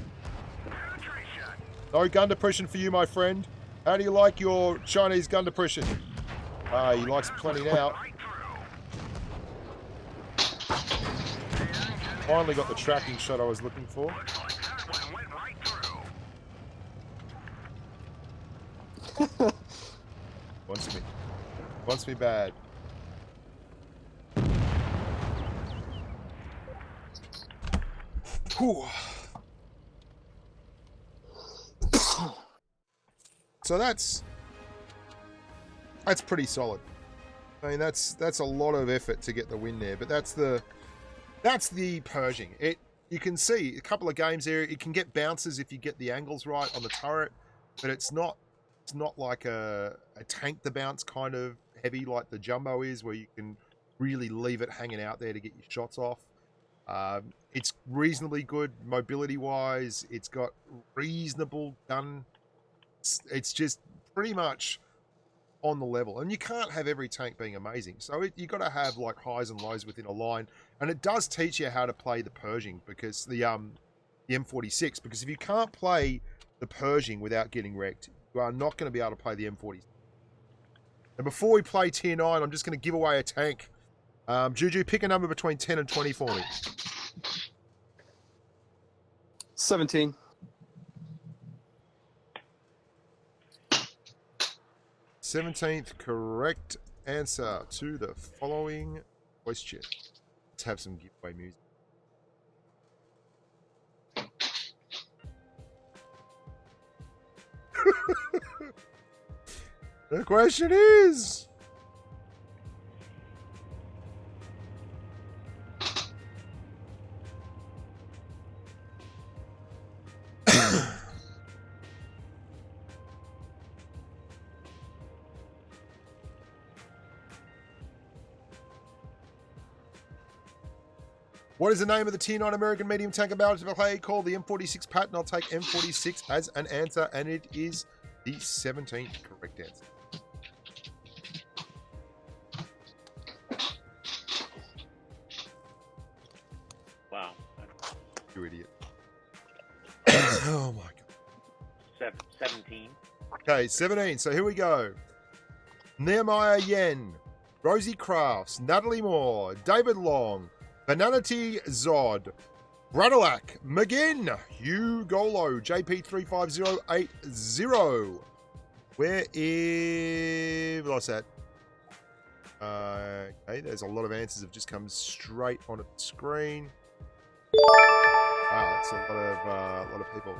No gun depression for you, my friend. How do you like your Chinese gun depression? Ah, he likes plenty now. Finally got the tracking shot I was looking for. Wants me bad. Whew. So that's pretty solid. I mean, that's a lot of effort to get the win there, but that's the Pershing. You can see a couple of games there. It can get bounces if you get the angles right on the turret, but it's not like a tank the bounce kind of heavy like the Jumbo is, where you can really leave it hanging out there to get your shots off. It's reasonably good mobility wise. It's got reasonable gun. It's just pretty much on the level, and you can't have every tank being amazing. So you got to have like highs and lows within a line, and it does teach you how to play the Pershing, because the M46. Because if you can't play the Pershing without getting wrecked, you are not going to be able to play the M46. And before we play Tier 9, I'm just going to give away a tank. Juju, pick a number between 10 and 20 for me. 17. 17th correct answer to the following question. Let's have some giveaway music. The question is... What is the name of the Tier 9 American medium tank about to play called the M46 Patton? I'll take M46 as an answer, and it is the The 17th correct answer. Wow. You idiot. Oh my god. 17. Okay, 17. So here we go. Nehemiah Yen, Rosie Crafts, Natalie Moore, David Long, Bananity Zod, Bradalak, McGinn, Hugh Golo, JP35080. Where is... Lost that. Okay, there's a lot of answers have just come straight onto the screen. Wow, that's a lot of people.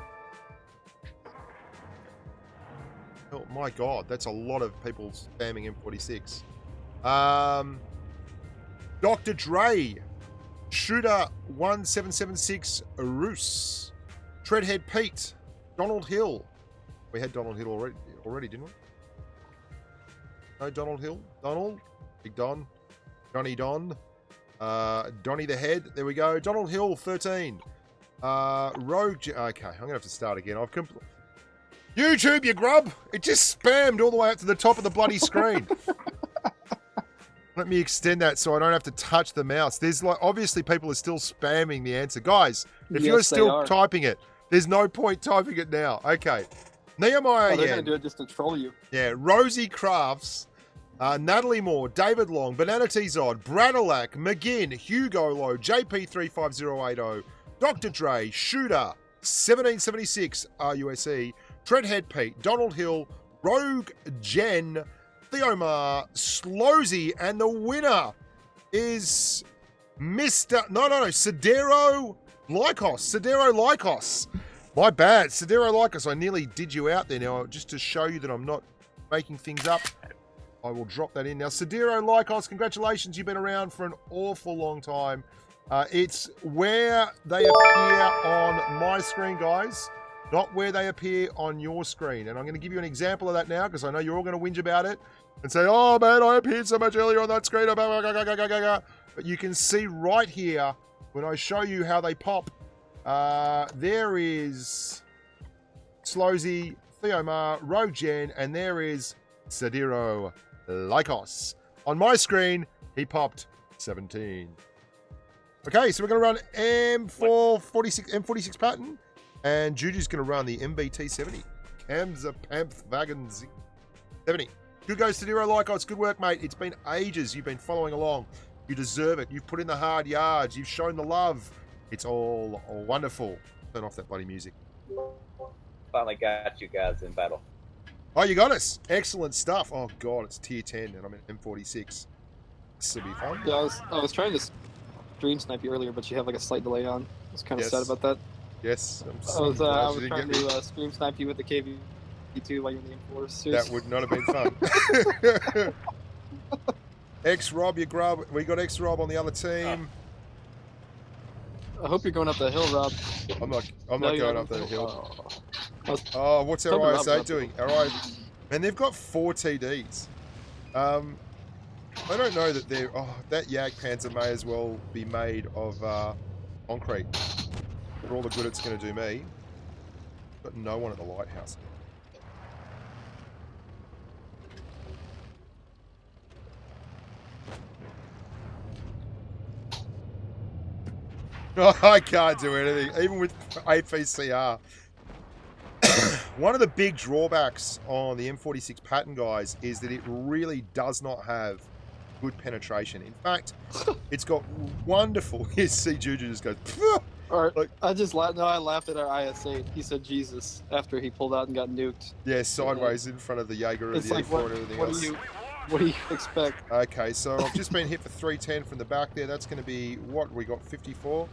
Oh my god, that's a lot of people spamming M46. Dr. Dre, Shooter 1776 Roos, Treadhead Pete, Donald Hill. We had Donald Hill already, didn't we? No, Donald Hill. Donald, Big Don, Johnny Don, Donny the Head. There we go. Donald Hill 13. Rogue. Okay, I'm gonna have to start again. YouTube, you grub! It just spammed all the way up to the top of the bloody screen. Let me extend that so I don't have to touch the mouse. There's like, obviously people are still spamming the answer. Guys, if you're still typing it, there's no point typing it now. Okay. Nehemiah they're again. going to do it just to troll you. Yeah, Rosie Crafts, Natalie Moore, David Long, Banana T-Zod, Bradalak, McGinn, Hugo Low, JP35080, Dr. Dre, Shooter, 1776 RUSE, Treadhead Pete, Donald Hill, Rogue Jen, Theomar, Slowsy, and the winner is Sedero Lycos. My bad, Sedero Lycos. I nearly did you out there now, just to show you that I'm not making things up. I will drop that in now. Sedero Lycos, congratulations. You've been around for an awful long time. It's where they appear on my screen, guys, not where they appear on your screen. And I'm going to give you an example of that now, because I know you're all going to whinge about it and say, oh, man, I appeared so much earlier on that screen. But you can see right here, when I show you how they pop, there is Slowsy, Theomar, Rogue Jen, and there is Sedero Lycos. On my screen, he popped 17. Okay, so we're going to run M46 Patton, and Juju's going to run the MBT70. Kamza Pamph Wagon 70. Good goes to Sedero Lycos. Good work, mate. It's been ages. You've been following along. You deserve it. You've put in the hard yards. You've shown the love. It's all wonderful. Turn off that bloody music. Finally got you guys in battle. Oh, you got us. Excellent stuff. Oh, God, it's tier 10, and I'm in M46. This will be fun. Yeah, I was trying to stream snipe you earlier, but you have like a slight delay on. I was kind of sad about that. Yes. I was trying to stream snipe you with the KV2 while you're in the M4. That would not have been fun. X-Rob, you grub. We got X-Rob on the other team. I hope you're going up the hill, Rob. I'm not going up that hill. Oh, what's our ISA doing? And they've got 4 TDs. I don't know that they're... Oh, that Yak Panzer may as well be made of concrete. For all the good it's going to do me. Got no one at the lighthouse. I can't do anything, even with APCR. One of the big drawbacks on the M46 Patton, guys, is that it really does not have good penetration. In fact, it's got wonderful... You see Juju just goes... Alright, like, I laughed at our IS-8. He said Jesus after he pulled out and got nuked. Yeah, sideways in front of the Jaeger and the like, A4 and everything else. What do you expect? Okay, so I've just been hit for 310 from the back there. That's going to be, what, we got 54?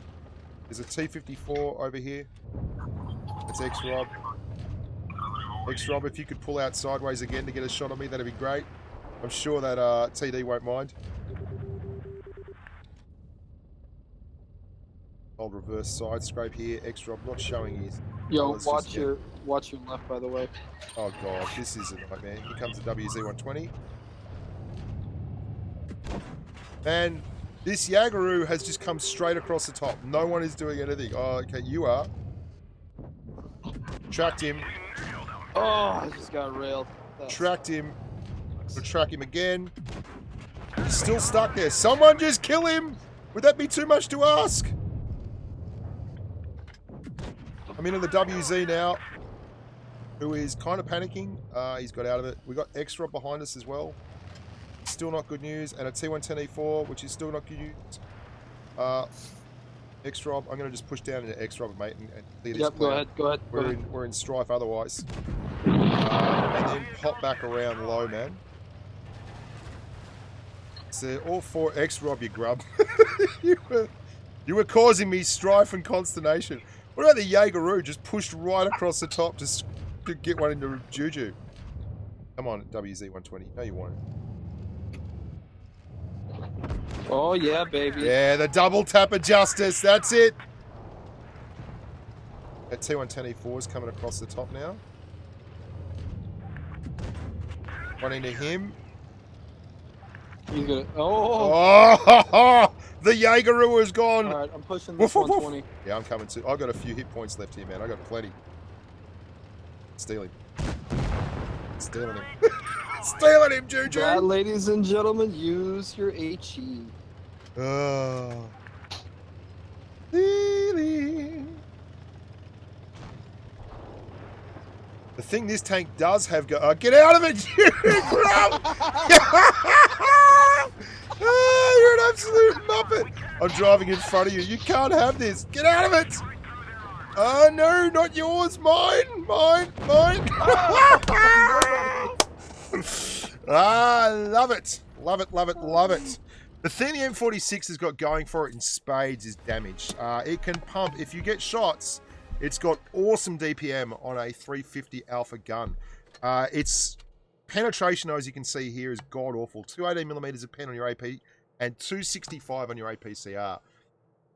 There's a T54 over here. That's X-Rob. X-Rob, if you could pull out sideways again to get a shot on me, that'd be great. I'm sure that TD won't mind. Old reverse side scrape here. X-Rob not showing his... Yo, watch your left, by the way. Oh, God, this is a nightmare. Here comes the WZ-120. And this Yaguru has just come straight across the top. No one is doing anything. Oh, okay, you are. Tracked him. Oh, I just got railed. That's Tracked him. We'll track him again. He's still stuck there. Someone just kill him! Would that be too much to ask? I'm into the WZ now, who is kind of panicking. He's got out of it. We got extra behind us as well. Still not good news. And a T110E4, which is still not good news. Extra, I'm going to just push down into extra, mate, and clear this. Yep, go ahead. We're in strife otherwise. And then pop back around low, man. So all four X-Rob, you grub. you were causing me strife and consternation. What about the Jaegeroo? Just pushed right across the top just to get one into Juju. Come on, WZ120. No, you won't. Oh, yeah, baby. Yeah, the double tap of justice. That's it. That T110E4 is coming across the top now. One into him. He's gonna. Oh! Oh, the Jaegeroo is gone. All right, I'm pushing this 120. Yeah, I'm coming too. I've got a few hit points left here, man. I got plenty. Steal him. Stealing him. Stealing him, Juju. That, ladies and gentlemen, use your HE. Oh. Stealing. The thing this tank does have go. Get out of it, you grub! You're an absolute muppet. I'm driving in front of you. You can't have this. Get out of it! Oh no, not yours. Mine. Ah, love it. Love it. The thing the M46 has got going for it in spades is damage. It can pump. If you get shots, it's got awesome DPM on a 350 Alpha gun. Its penetration, as you can see here, is god-awful. 218mm of pen on your AP and 265 on your APCR.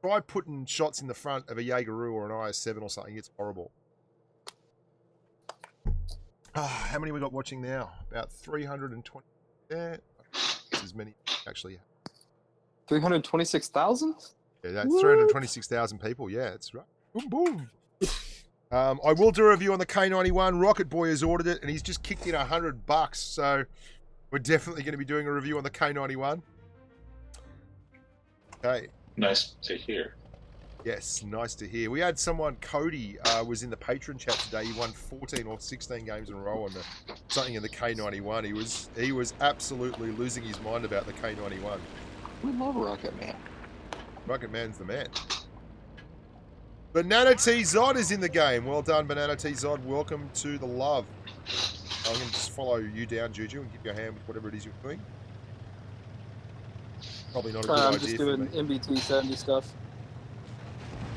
Try putting shots in the front of a Jaegeroo or an IS-7 or something. It's horrible. How many we got watching now? About 320. Yeah, as many actually. 326,000? Yeah, that's 326,000 people. Yeah, that's right. Boom, boom. I will do a review on the K91. Rocket Boy has ordered it, and he's just kicked in $100. So we're definitely going to be doing a review on the K91. Okay. Nice to hear. Yes, nice to hear. We had someone, Cody, was in the patron chat today. He won 14 or 16 games in a row on something in the K91. He was absolutely losing his mind about the K91. We love Rocket Man. Rocket Man's the man. Banana T Zod is in the game. Well done, Banana T Zod. Welcome to the love. I'm going to just follow you down, Juju, and give you a hand with whatever it is you're doing. Probably not a good idea. I'm just doing MBT 70 stuff.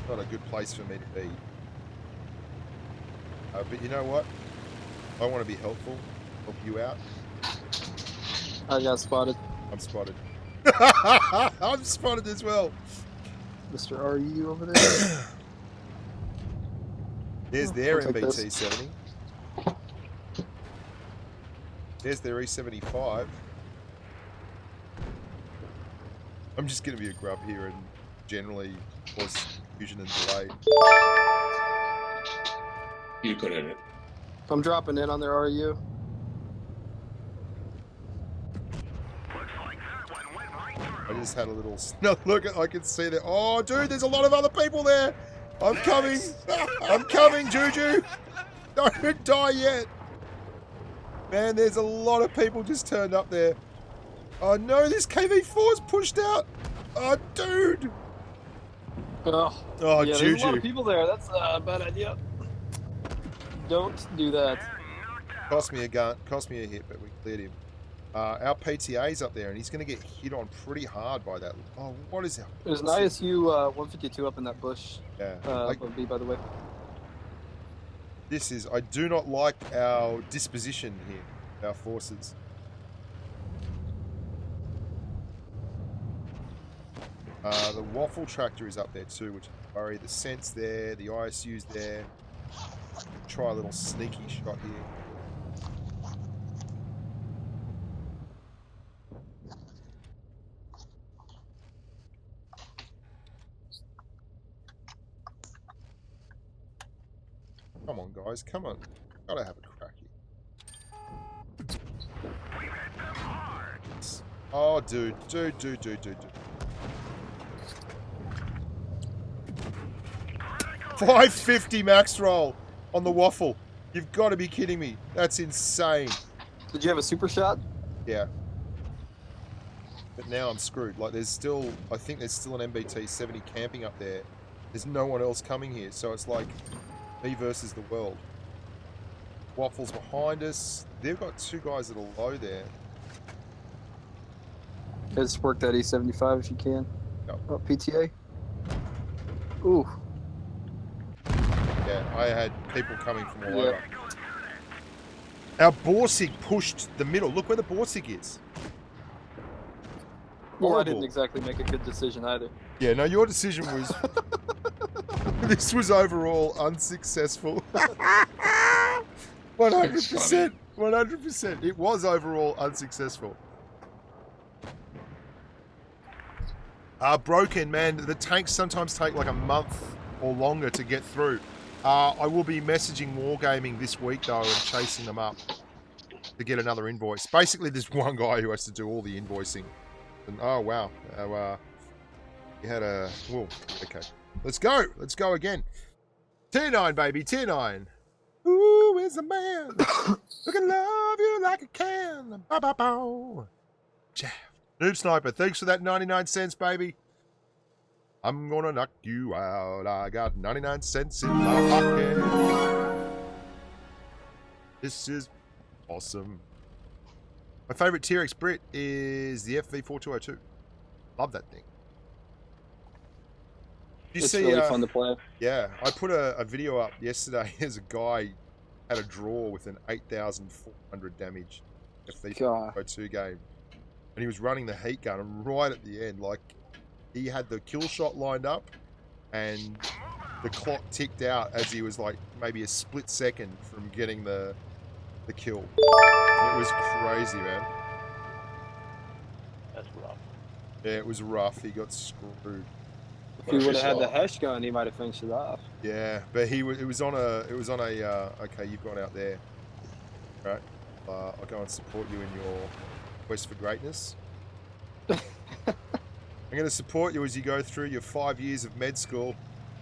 Not a good place for me to be. But you know what? I want to be helpful, help you out. I got spotted. I'm spotted. I'm spotted as well. Mr. RU over there. There's their I'll take MBT this. 70. There's their E75. I'm just going to be a grub here and generally cause confusion and delay. You put in it. I'm dropping in on their RU. I just had a little look. I can see that. Oh, dude, there's a lot of other people there. I'm coming. I'm coming, Juju. Don't die yet. Man, there's a lot of people just turned up there. Oh no, this KV4's pushed out. Oh, dude. Oh, Oh, yeah, Juju. there's a lot of people there. That's a bad idea. Don't do that. Cost me a gun. Cost me a hit, but we cleared him. Our PTA's up there, and he's going to get hit on pretty hard by that. Oh, what is that? There's an ISU 152 up in that bush. Yeah. Above B, by the way. This is... I do not like our disposition here, our forces. The waffle tractor is up there too, which I worry. The scent's there, the ISU's there. Try a little sneaky shot here. Come on, guys, come on. Gotta have a crack here. Oh, dude. 550 max roll on the waffle. You've got to be kidding me. That's insane. Did you have a super shot? Yeah. But now I'm screwed. Like, there's still, I think there's still an MBT 70 camping up there. There's no one else coming here. So it's like me versus the world. Waffles behind us. They've got two guys that are low there. Just work that E75 if you can. No. Oh, PTA. Ooh. Yeah, I had people coming from all Yeah. over. Our Borsig pushed the middle. Look where the Borsig is. Well, I Horrible. didn't exactly make a good decision either. Yeah, no, your decision was... this was overall unsuccessful. 100%. 100%. It was overall unsuccessful. Broken, man. The tanks sometimes take like a month or longer to get through. I will be messaging Wargaming this week, though, and chasing them up to get another invoice. Basically, there's one guy who has to do all the invoicing. And, oh, wow. You had a... Whoa. Okay. Let's go. Let's go again. Tier 9, baby. Tier 9. Who is the man who can love you like a can? Bow, bow, bow. Shaft. Noob Sniper, thanks for that 99 cents, baby. I'm gonna knock you out. I got 99 cents in my pocket. This is awesome. My favorite T-Rex Brit is the FV4202. Love that thing. You It's see, really fun to play. yeah, I put a video up yesterday. There's a guy had a draw with an 8,400 damage FV4202 game. And he was running the heat gun, and right at the end, like, he had the kill shot lined up, and the clock ticked out as he was, like, maybe a split second from getting the kill. It was crazy, man. That's rough. Yeah, it was rough. He got screwed. If he would have had the Hesh gun, he might have finished it off. Yeah, but it was on a, okay, you've gone out there. Right. I'll go and support you in your quest for greatness. I'm going to support you as you go through your 5 years of med school,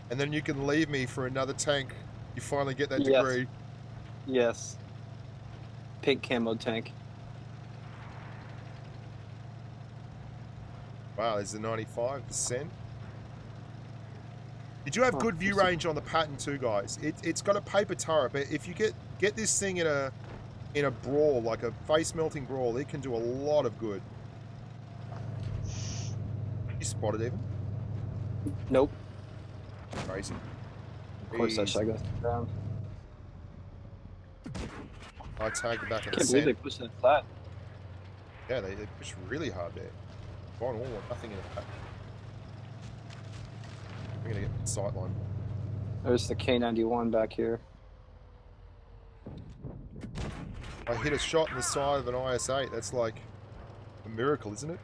and then you can leave me for another tank. You finally get that degree. Yes. Pink camo tank. Wow, there's the 95%. Did you have good view range on the Patton too, guys? It's got a paper turret, but if you get this thing in a brawl, like a face melting brawl, it can do a lot of good. You spotted even? Nope. Crazy. Of course that shot goes down. I tagged back in I the can't believe they center. pushed that flat. Yeah, they pushed really hard there. Gone all or nothing in a pack. We're gonna get sightline. There's the K91 back here. I hit a shot in the side of an IS-8. That's like a miracle, isn't it?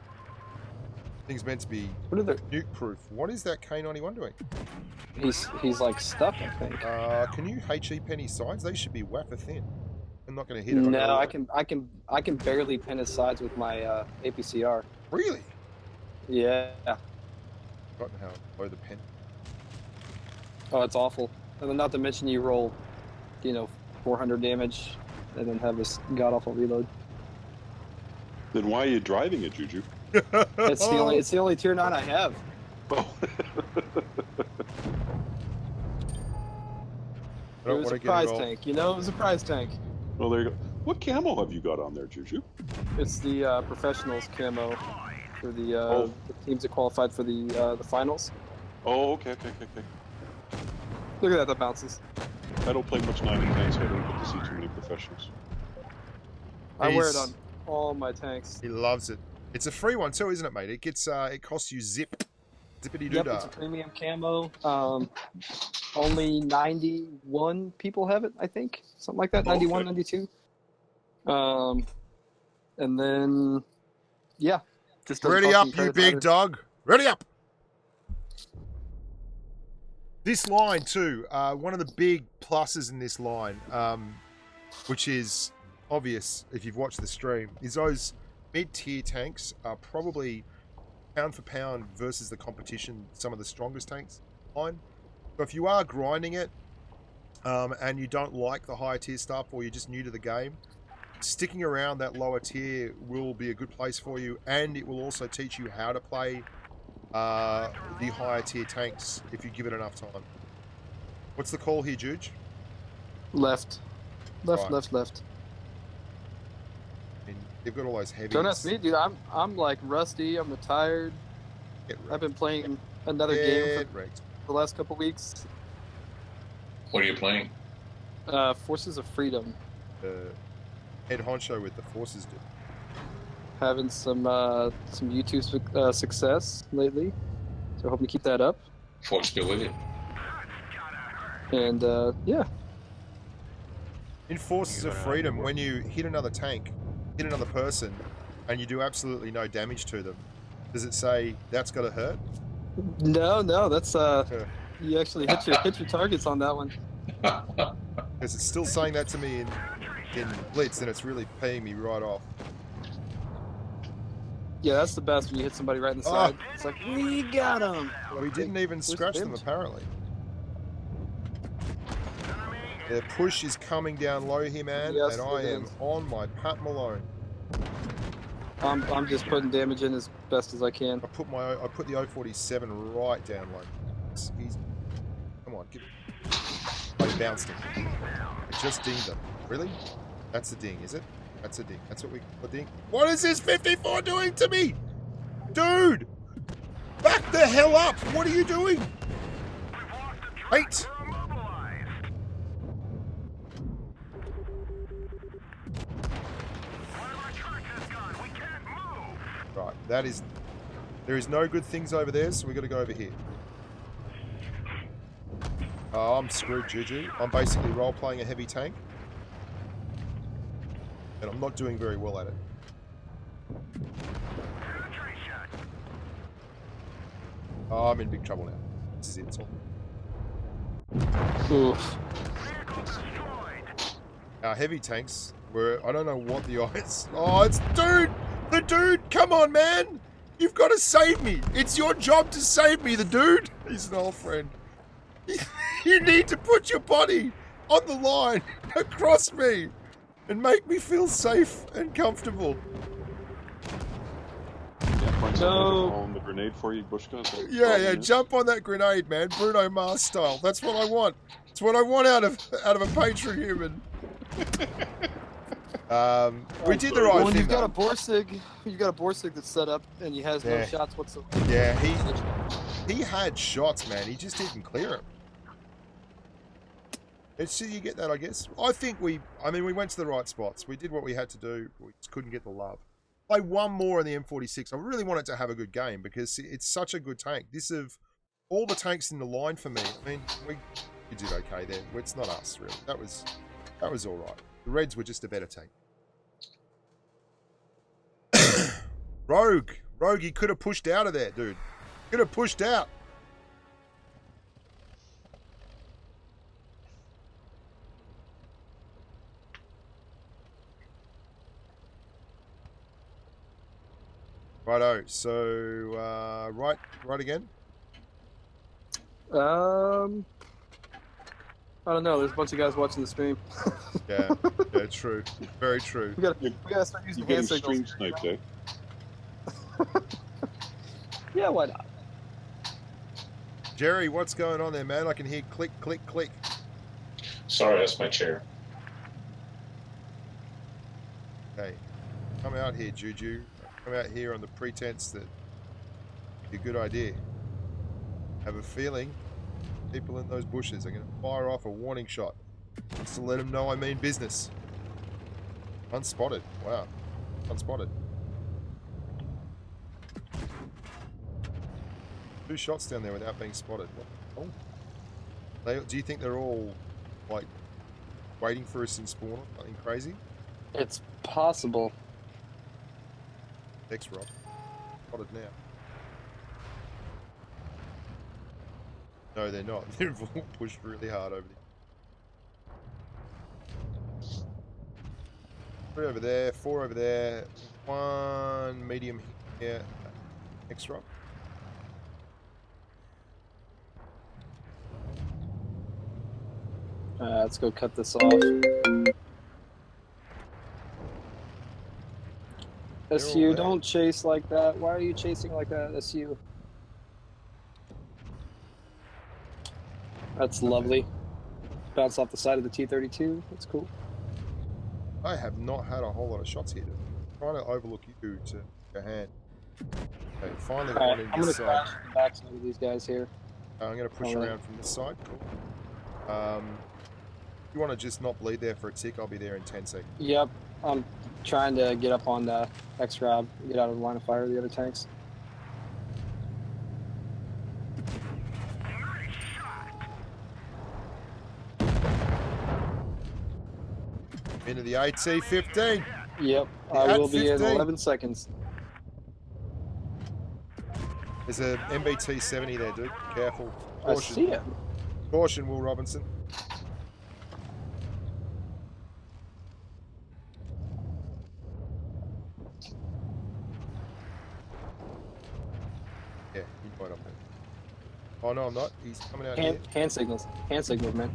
Thing's meant to be nuke-proof. What is that K91 doing? He's like stuck, I think. Can you HE penny sides? They should be waffer thin. I'm not going to hit it. No, I can barely pin his sides with my APCR. Really? Yeah. Forgotten how low the pen. Oh, it's awful. And then not to mention you roll, 400 damage, and then have this god awful reload. Then why are you driving it, Juju? It's the only tier 9 I have. Oh. It was a prize tank, it was a prize tank. Well, there you go. What camo have you got on there, Juju? It's the professionals camo for the teams that qualified for the finals. Oh, okay. Look at that bounces. I don't play much 9 and 10, so I don't get to see too many professionals. I wear it on all my tanks. He loves it. It's a free one too, isn't it, mate? It gets it costs you zippity doo Yep, it's a premium camo. Only 91 people have it, I think. Something like that, 91, 92. And then, yeah. Just ready up, you big dog. Ready up. This line too, one of the big pluses in this line, which is obvious if you've watched the stream, is those mid-tier tanks are probably pound for pound versus the competition some of the strongest tanks line. So if you are grinding it and you don't like the higher tier stuff, or you're just new to the game, sticking around that lower tier will be a good place for you, and it will also teach you how to play the higher tier tanks if you give it enough time. What's the call here, Juge? Left. Left, Right. left. And they've got all those heavies. Don't ask me, dude. I'm like rusty. I'm retired. Get I've wrecked. been playing another game Get for wrecked. the last couple weeks. What are you playing? Forces of Freedom. Head honcho with the forces do. Having some YouTube success lately, so hoping to keep that up. Force be with you. And yeah, In Forces of Freedom, when you hit another tank, hit another person, and you do absolutely no damage to them, does it say that's gotta hurt? no, that's you actually hit your targets on that one. Because it's still saying that to me in Blitz, and it's really paying me right off. Yeah, that's the best when you hit somebody right in the side. It's like, we got him. Well, we didn't even scratch them, Bimmed? apparently. The push is coming down low here, man, Yes, and I it am is. on my Pat Malone. I'm just putting damage in as best as I can. I put the 047 right down low. It's easy. Come on, get it. I bounced him. I just dinged them. Really? That's a ding, is it? That's a ding. That's what we a ding. What is this 54 doing to me? Dude! Back the hell up! What are you doing? Wait! Right, that is... There is no good things over there, so we got to go over here. Oh, I'm screwed, Juju. I'm basically role-playing a heavy tank. And I'm not doing very well at it. Oh, I'm in big trouble now. This is it. It's all. Oof. Our heavy tanks were... I don't know what the odds... Oh, it's... Dude! The dude! Come on, man! You've got to save me! It's your job to save me, the dude! He's an old friend. You need to put your body on the line across me and make me feel safe and comfortable. Yeah, find No. on the grenade for you, Bushka. Is that Yeah, all yeah, it is? jump on that grenade, man. Bruno Mars style. That's what I want. It's what I want out of a patron human. We did the right Well, when thing, you've got though. you've got a Borsig that's set up and he has no Yeah. shots whatsoever. Yeah, he had shots, man. He just didn't clear them. It's so you get that, I guess. I think we went to the right spots. We did what we had to do. We just couldn't get the love. Play one more in the M46. I really wanted to have a good game because it's such a good tank. This of all the tanks in the line for me. I mean, we did okay there. It's not us really. That was all right. The Reds were just a better tank. Rogue, he could have pushed out of there, dude. Could have pushed out. Righto, so right again. I don't know. There's a bunch of guys watching the stream. Yeah, true, very true. we gotta start using You're hand getting stream signals. sniped, eh? Yeah, why not? Jerry, what's going on there, man? I can hear click, click, click. Sorry, that's my chair. Okay, come out here, Juju. Come out here on the pretense that it's a good idea. Have a feeling people in those bushes are going to fire off a warning shot just to let them know I mean business. Unspotted. Wow. Unspotted. 2 shots down there without being spotted. What the hell? Do you think they're all, like, waiting for us in spawn? Something crazy? It's possible. Thanks, Rob. Spotted now. No, they're not. They've all pushed really hard over there. 3 over there, 4 over there, one medium here. Extra. Let's go cut this off. SU, don't chase like that. Why are you chasing like that, SU? That's lovely. Bounce off the side of the T-32. That's cool. I have not had a whole lot of shots here. I'm trying to overlook you to your hand. Okay, finally got one in I'm this going to side. crash the backside of these guys here. I'm going to push around from this side. Cool. If you want to just not bleed there for a tick, I'll be there in 10 seconds. Yep. I'm trying to get up on the X-Rob, get out of the line of fire of the other tanks. Into the AT-15. Yep. I will be in 11 seconds. There's a MBT-70 there, dude. Careful. Caution. I see it. Caution, Will Robinson. Yeah, you know what I'm doing. Oh, no, I'm not. He's coming out here. Hand signals. Hand signals, man.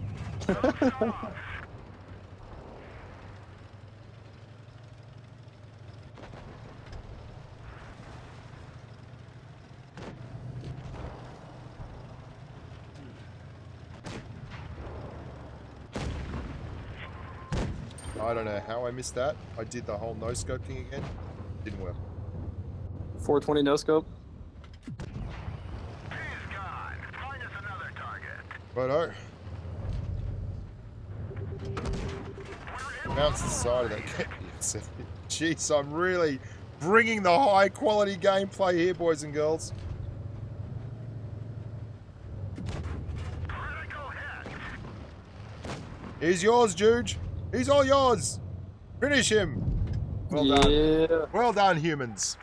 I don't know how I missed that. I did the whole no-scope thing again. Didn't work. 420 no-scope. Righto. Bounce the side of that. Jeez, I'm really bringing the high-quality gameplay here, boys and girls. Here's yours, Juge. He's all yours. Finish him. Well done. Well done, humans.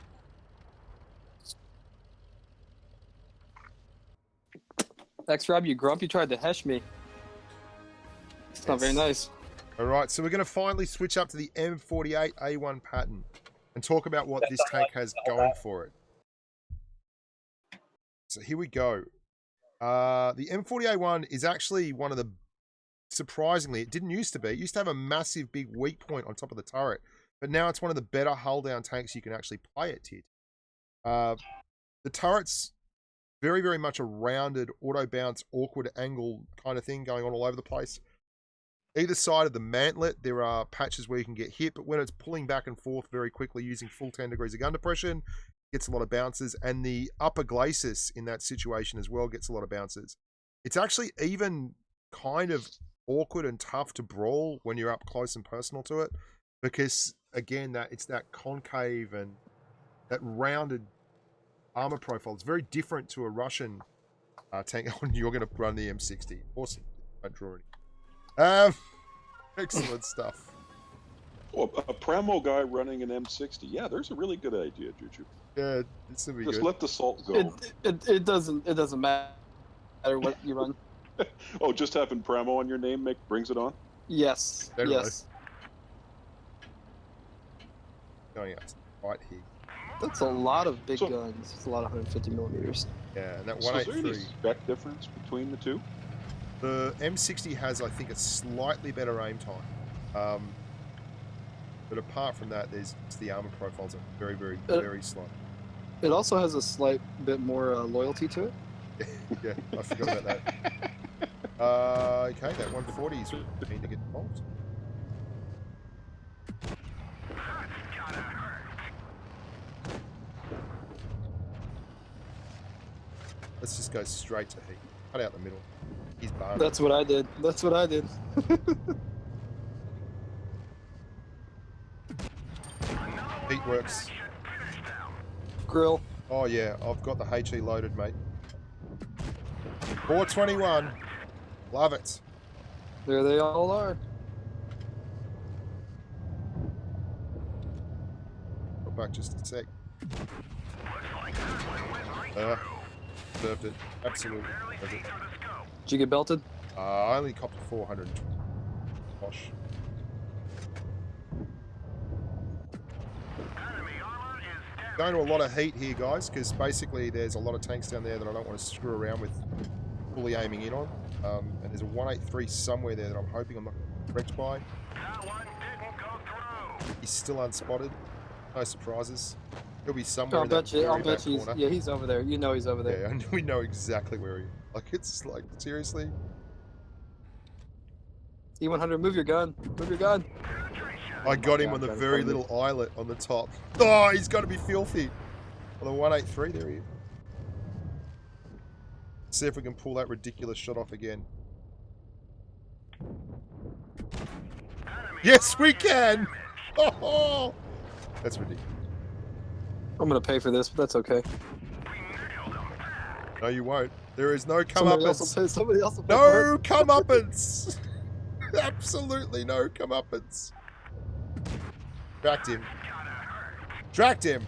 X-Rob, you grump. You tried to hesh me. It's not very nice. All right, so we're going to finally switch up to the M48A1 Patton and talk about what this tank has going for it. So here we go. The M48A1 is actually one of the, surprisingly, it didn't used to be. It used to have a massive big weak point on top of the turret, but now it's one of the better hull-down tanks you can actually play at tier. The turret's very, very much a rounded, auto-bounce, awkward angle kind of thing going on all over the place. Either side of the mantlet, there are patches where you can get hit, but when it's pulling back and forth very quickly using full 10 degrees of gun depression, gets a lot of bounces, and the upper glacis in that situation as well gets a lot of bounces. It's actually even kind of awkward and tough to brawl when you're up close and personal to it, because again, it's that concave and that rounded armor profile. It's very different to a Russian tank. You're going to run the M60. Awesome. Don't draw any. Excellent stuff. Oh, a Pramo guy running an M60. Yeah, there's a really good idea, Juju. Yeah, this will be Just good. let the salt go. It doesn't matter what you run. Oh, just having Pramo on your name brings it on? Yes. Generally. Yes. Going out right here. That's a lot of big guns. It's a lot of 150 millimeters. Yeah, and that So is there 183. any spec difference between the two? The M60 has, I think, a slightly better aim time. But apart from that, it's the armor profiles are very, very, very slight. It also has a slight bit more loyalty to it. Yeah, I forgot about that. Okay, that 140 is need to get involved. Let's just go straight to heat. Cut out the middle. He's barred. That's what I did. That's what I did. Heat works. Grill. Oh yeah, I've got the HE loaded, mate. 421. Love it. There they all are. Go back just a sec. Served it. Absolutely. Does it. Did you get belted? I only copped 420. Gosh. Going to a lot of heat here, guys, because basically there's a lot of tanks down there that I don't want to screw around with fully aiming in on. And there's a 183 somewhere there that I'm hoping I'm not wrecked by. That one didn't go through. He's still unspotted. No surprises. He'll be somewhere I'll in that bet you. I'll very back bet you. corner. Yeah, he's over there. You know he's over there. Yeah, and we know exactly where he is. Like, it's like, seriously? E100, move your gun. Move your gun. I got him on the very little islet on the top. Oh, he's got to be filthy. On the 183, there he is. See if we can pull that ridiculous shot off again. Yes, we can! Oh, that's ridiculous. I'm gonna pay for this, but that's okay. No, you won't. There is no comeuppance. Somebody else will pay No for it. comeuppance! Absolutely no comeuppance. Tracked him. Tracked him!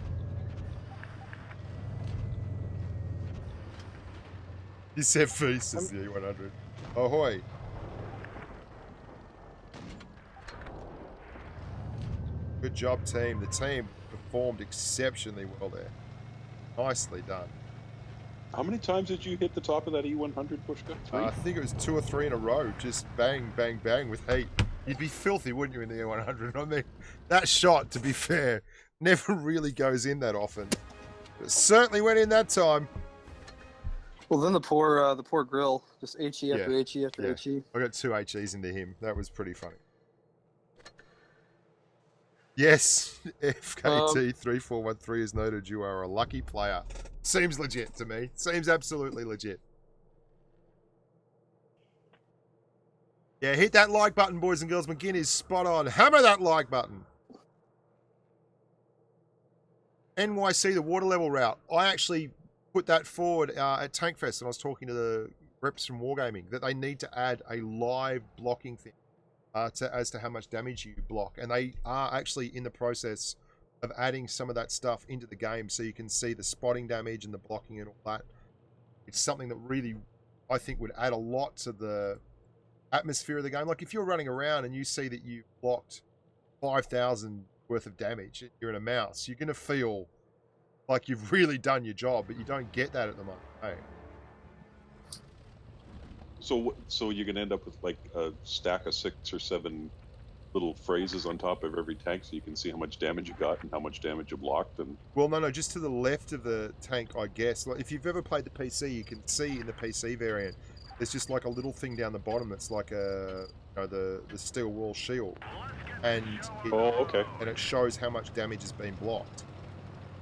He said feast is the E100. Ahoy! Good job, team. The team performed exceptionally well there. Nicely done. How many times did you hit the top of that E100, Bushka? 3? I think it was 2 or 3 in a row. Just bang, bang, bang with heat. You'd be filthy, wouldn't you, in the E100? I mean, that shot, to be fair, never really goes in that often. But certainly went in that time. Well, then the poor grill, just HE after HE after HE. I got 2 HEs into him. That was pretty funny. Yes, FKT3413 is noted. You are a lucky player. Seems legit to me. Seems absolutely legit. Yeah, hit that like button, boys and girls. McGinn is spot on. Hammer that like button. NYC, the water level route. I actually put that forward at Tankfest, and I was talking to the reps from Wargaming that they need to add a live blocking thing as to how much damage you block. And they are actually in the process of adding some of that stuff into the game so you can see the spotting damage and the blocking and all that. It's something that really, I think, would add a lot to the atmosphere of the game. Like, if you're running around and you see that you blocked 5,000 worth of damage, you're in a mouse, you're going to feel like you've really done your job, but you don't get that at the moment. Hey. So you're gonna end up with like a stack of 6 or 7 little phrases on top of every tank, so you can see how much damage you got and how much damage you blocked. And well, no, just to the left of the tank, I guess. Like, if you've ever played the PC, you can see in the PC variant, there's just like a little thing down the bottom that's like a, you know, the steel wall shield, and and it shows how much damage has been blocked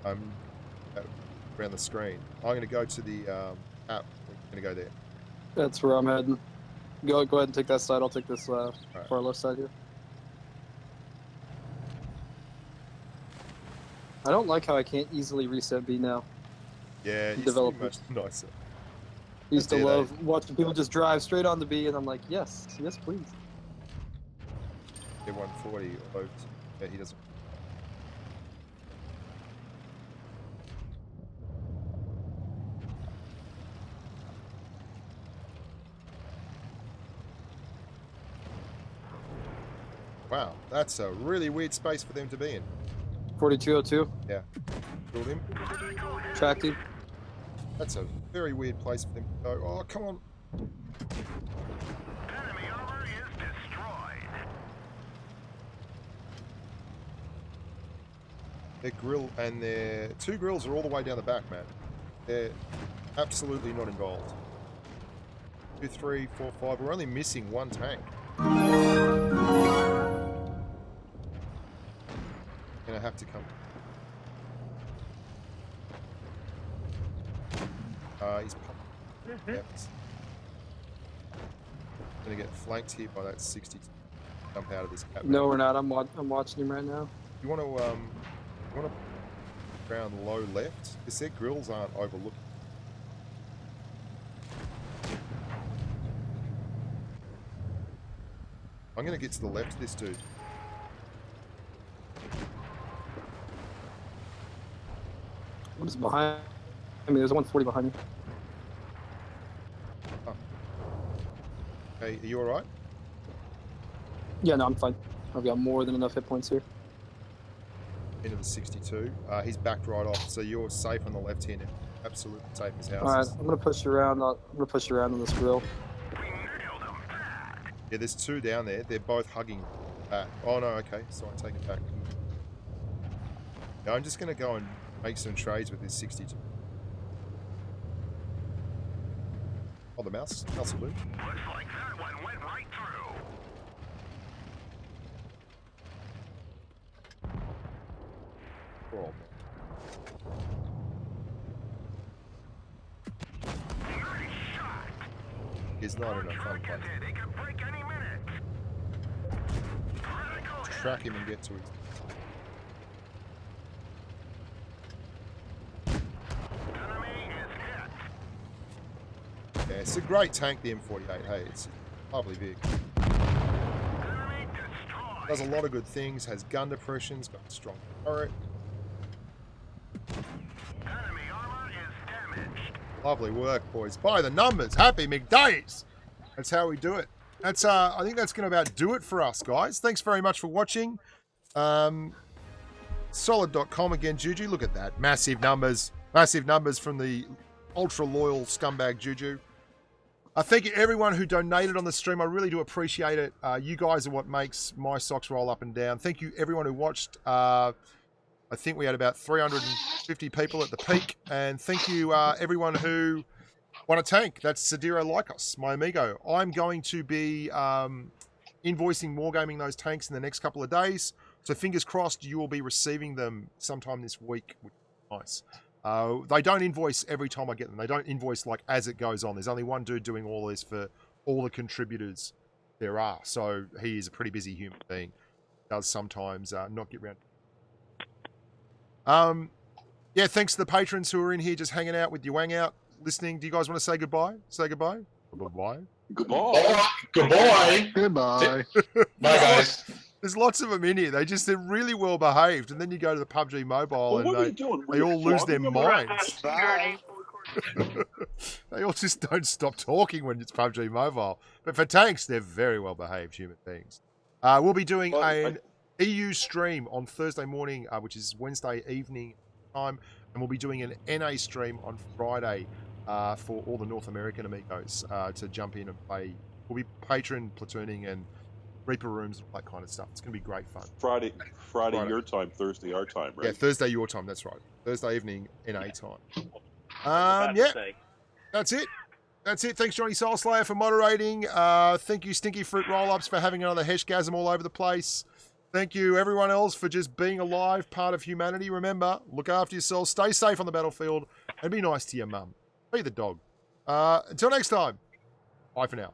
around the screen. I'm going to go to the app. We're going to go there. That's where I'm heading. Go ahead and take that side. I'll take this far left side here. I don't like how I can't easily reset B now. Yeah, it's much nicer. I used to love watching people just drive straight on the B, and I'm like, yes, yes, please. Yeah, 140. Although, yeah, he doesn't. Wow, that's a really weird space for them to be in. 4202. Yeah. Killed him. Tracked him. That's a very weird place for them to go. Oh, come on. Enemy armor is destroyed. Their grill and their 2 grills are all the way down the back, man. They're absolutely not involved. 2, 3, 4, 5. We're only missing 1 tank. Gonna have to come. He's yep. Gonna get flanked here by that 60. Jump out of this cap. No, we're not. I'm watching him right now. You want to ground low left because their grills aren't overlooked. I'm gonna get to the left of this dude. What is behind me? There's a 140 behind me. Oh. Hey, are you alright? Yeah, no, I'm fine. I've got more than enough hit points here. into the 62. He's backed right off, so you're safe on the left here now. Absolutely safe as houses. All right, I'm gonna push you around. I'm gonna push you around on this grill. Yeah, there's two down there. They're both hugging back. Oh no, okay. So I take it back. Yeah, I'm just gonna go and make some trades with this 62. Oh, the mouse will do. Looks like that one went right through. Poor old man. Nice shot. He's not in a fun place. He could break any minute. Critical hit. Track him and get to his. Enemy is hit. Yeah, it's a great tank, the M48. Hey, it's lovely big. Enemy destroyed. Does a lot of good things. Has gun depressions. Got a strong turret. Enemy armor is damaged. Lovely work, boys. By the numbers. Happy McDays. That's how we do it. That's I think that's going to about do it for us, guys. Thanks very much for watching. Solid.com again, Juju. Look at that. Massive numbers. Massive numbers from the ultra-loyal scumbag Juju. Thank you, everyone who donated on the stream. I really do appreciate it. You guys are what makes my socks roll up and down. Thank you, everyone who watched. I think we had about 350 people at the peak. And thank you, everyone who won a tank. That's Sadiro Lycos, my amigo. I'm going to be invoicing Wargaming those tanks in the next couple of days. So fingers crossed you will be receiving them sometime this week, which is nice. They don't invoice every time I get them. They don't invoice like as it goes on. There's only one dude doing all this for all the contributors there are. So he is a pretty busy human being. Does sometimes not get around. Yeah, thanks to the patrons who are in here just hanging out with your wang out, listening. Do you guys want to say goodbye? Say goodbye? Goodbye. Goodbye. Goodbye. Goodbye. Bye, guys. There's lots of them in here. They're really well behaved. And then you go to the PUBG Mobile Well, what are you and doing? they all lose their minds. Bye. They all just don't stop talking when it's PUBG Mobile. But for tanks, they're very well behaved human beings. We'll be doing an EU stream on Thursday morning, which is Wednesday evening time. And we'll be doing an NA stream on Friday for all the North American amigos to jump in and play. We'll be patron platooning and Reaper rooms and all that kind of stuff. It's going to be great fun. Friday your time, Thursday our time, right? Yeah, Thursday your time. That's right. Thursday evening NA time. About to Yeah, say. that's it. That's it. Thanks, Johnny Soulslayer, for moderating. Thank you, Stinky Fruit Roll-Ups, for having another heshgasm all over the place. Thank you, everyone else, for just being alive, part of humanity. Remember, look after yourselves, stay safe on the battlefield, and be nice to your mum. Be the dog. Until next time, bye for now.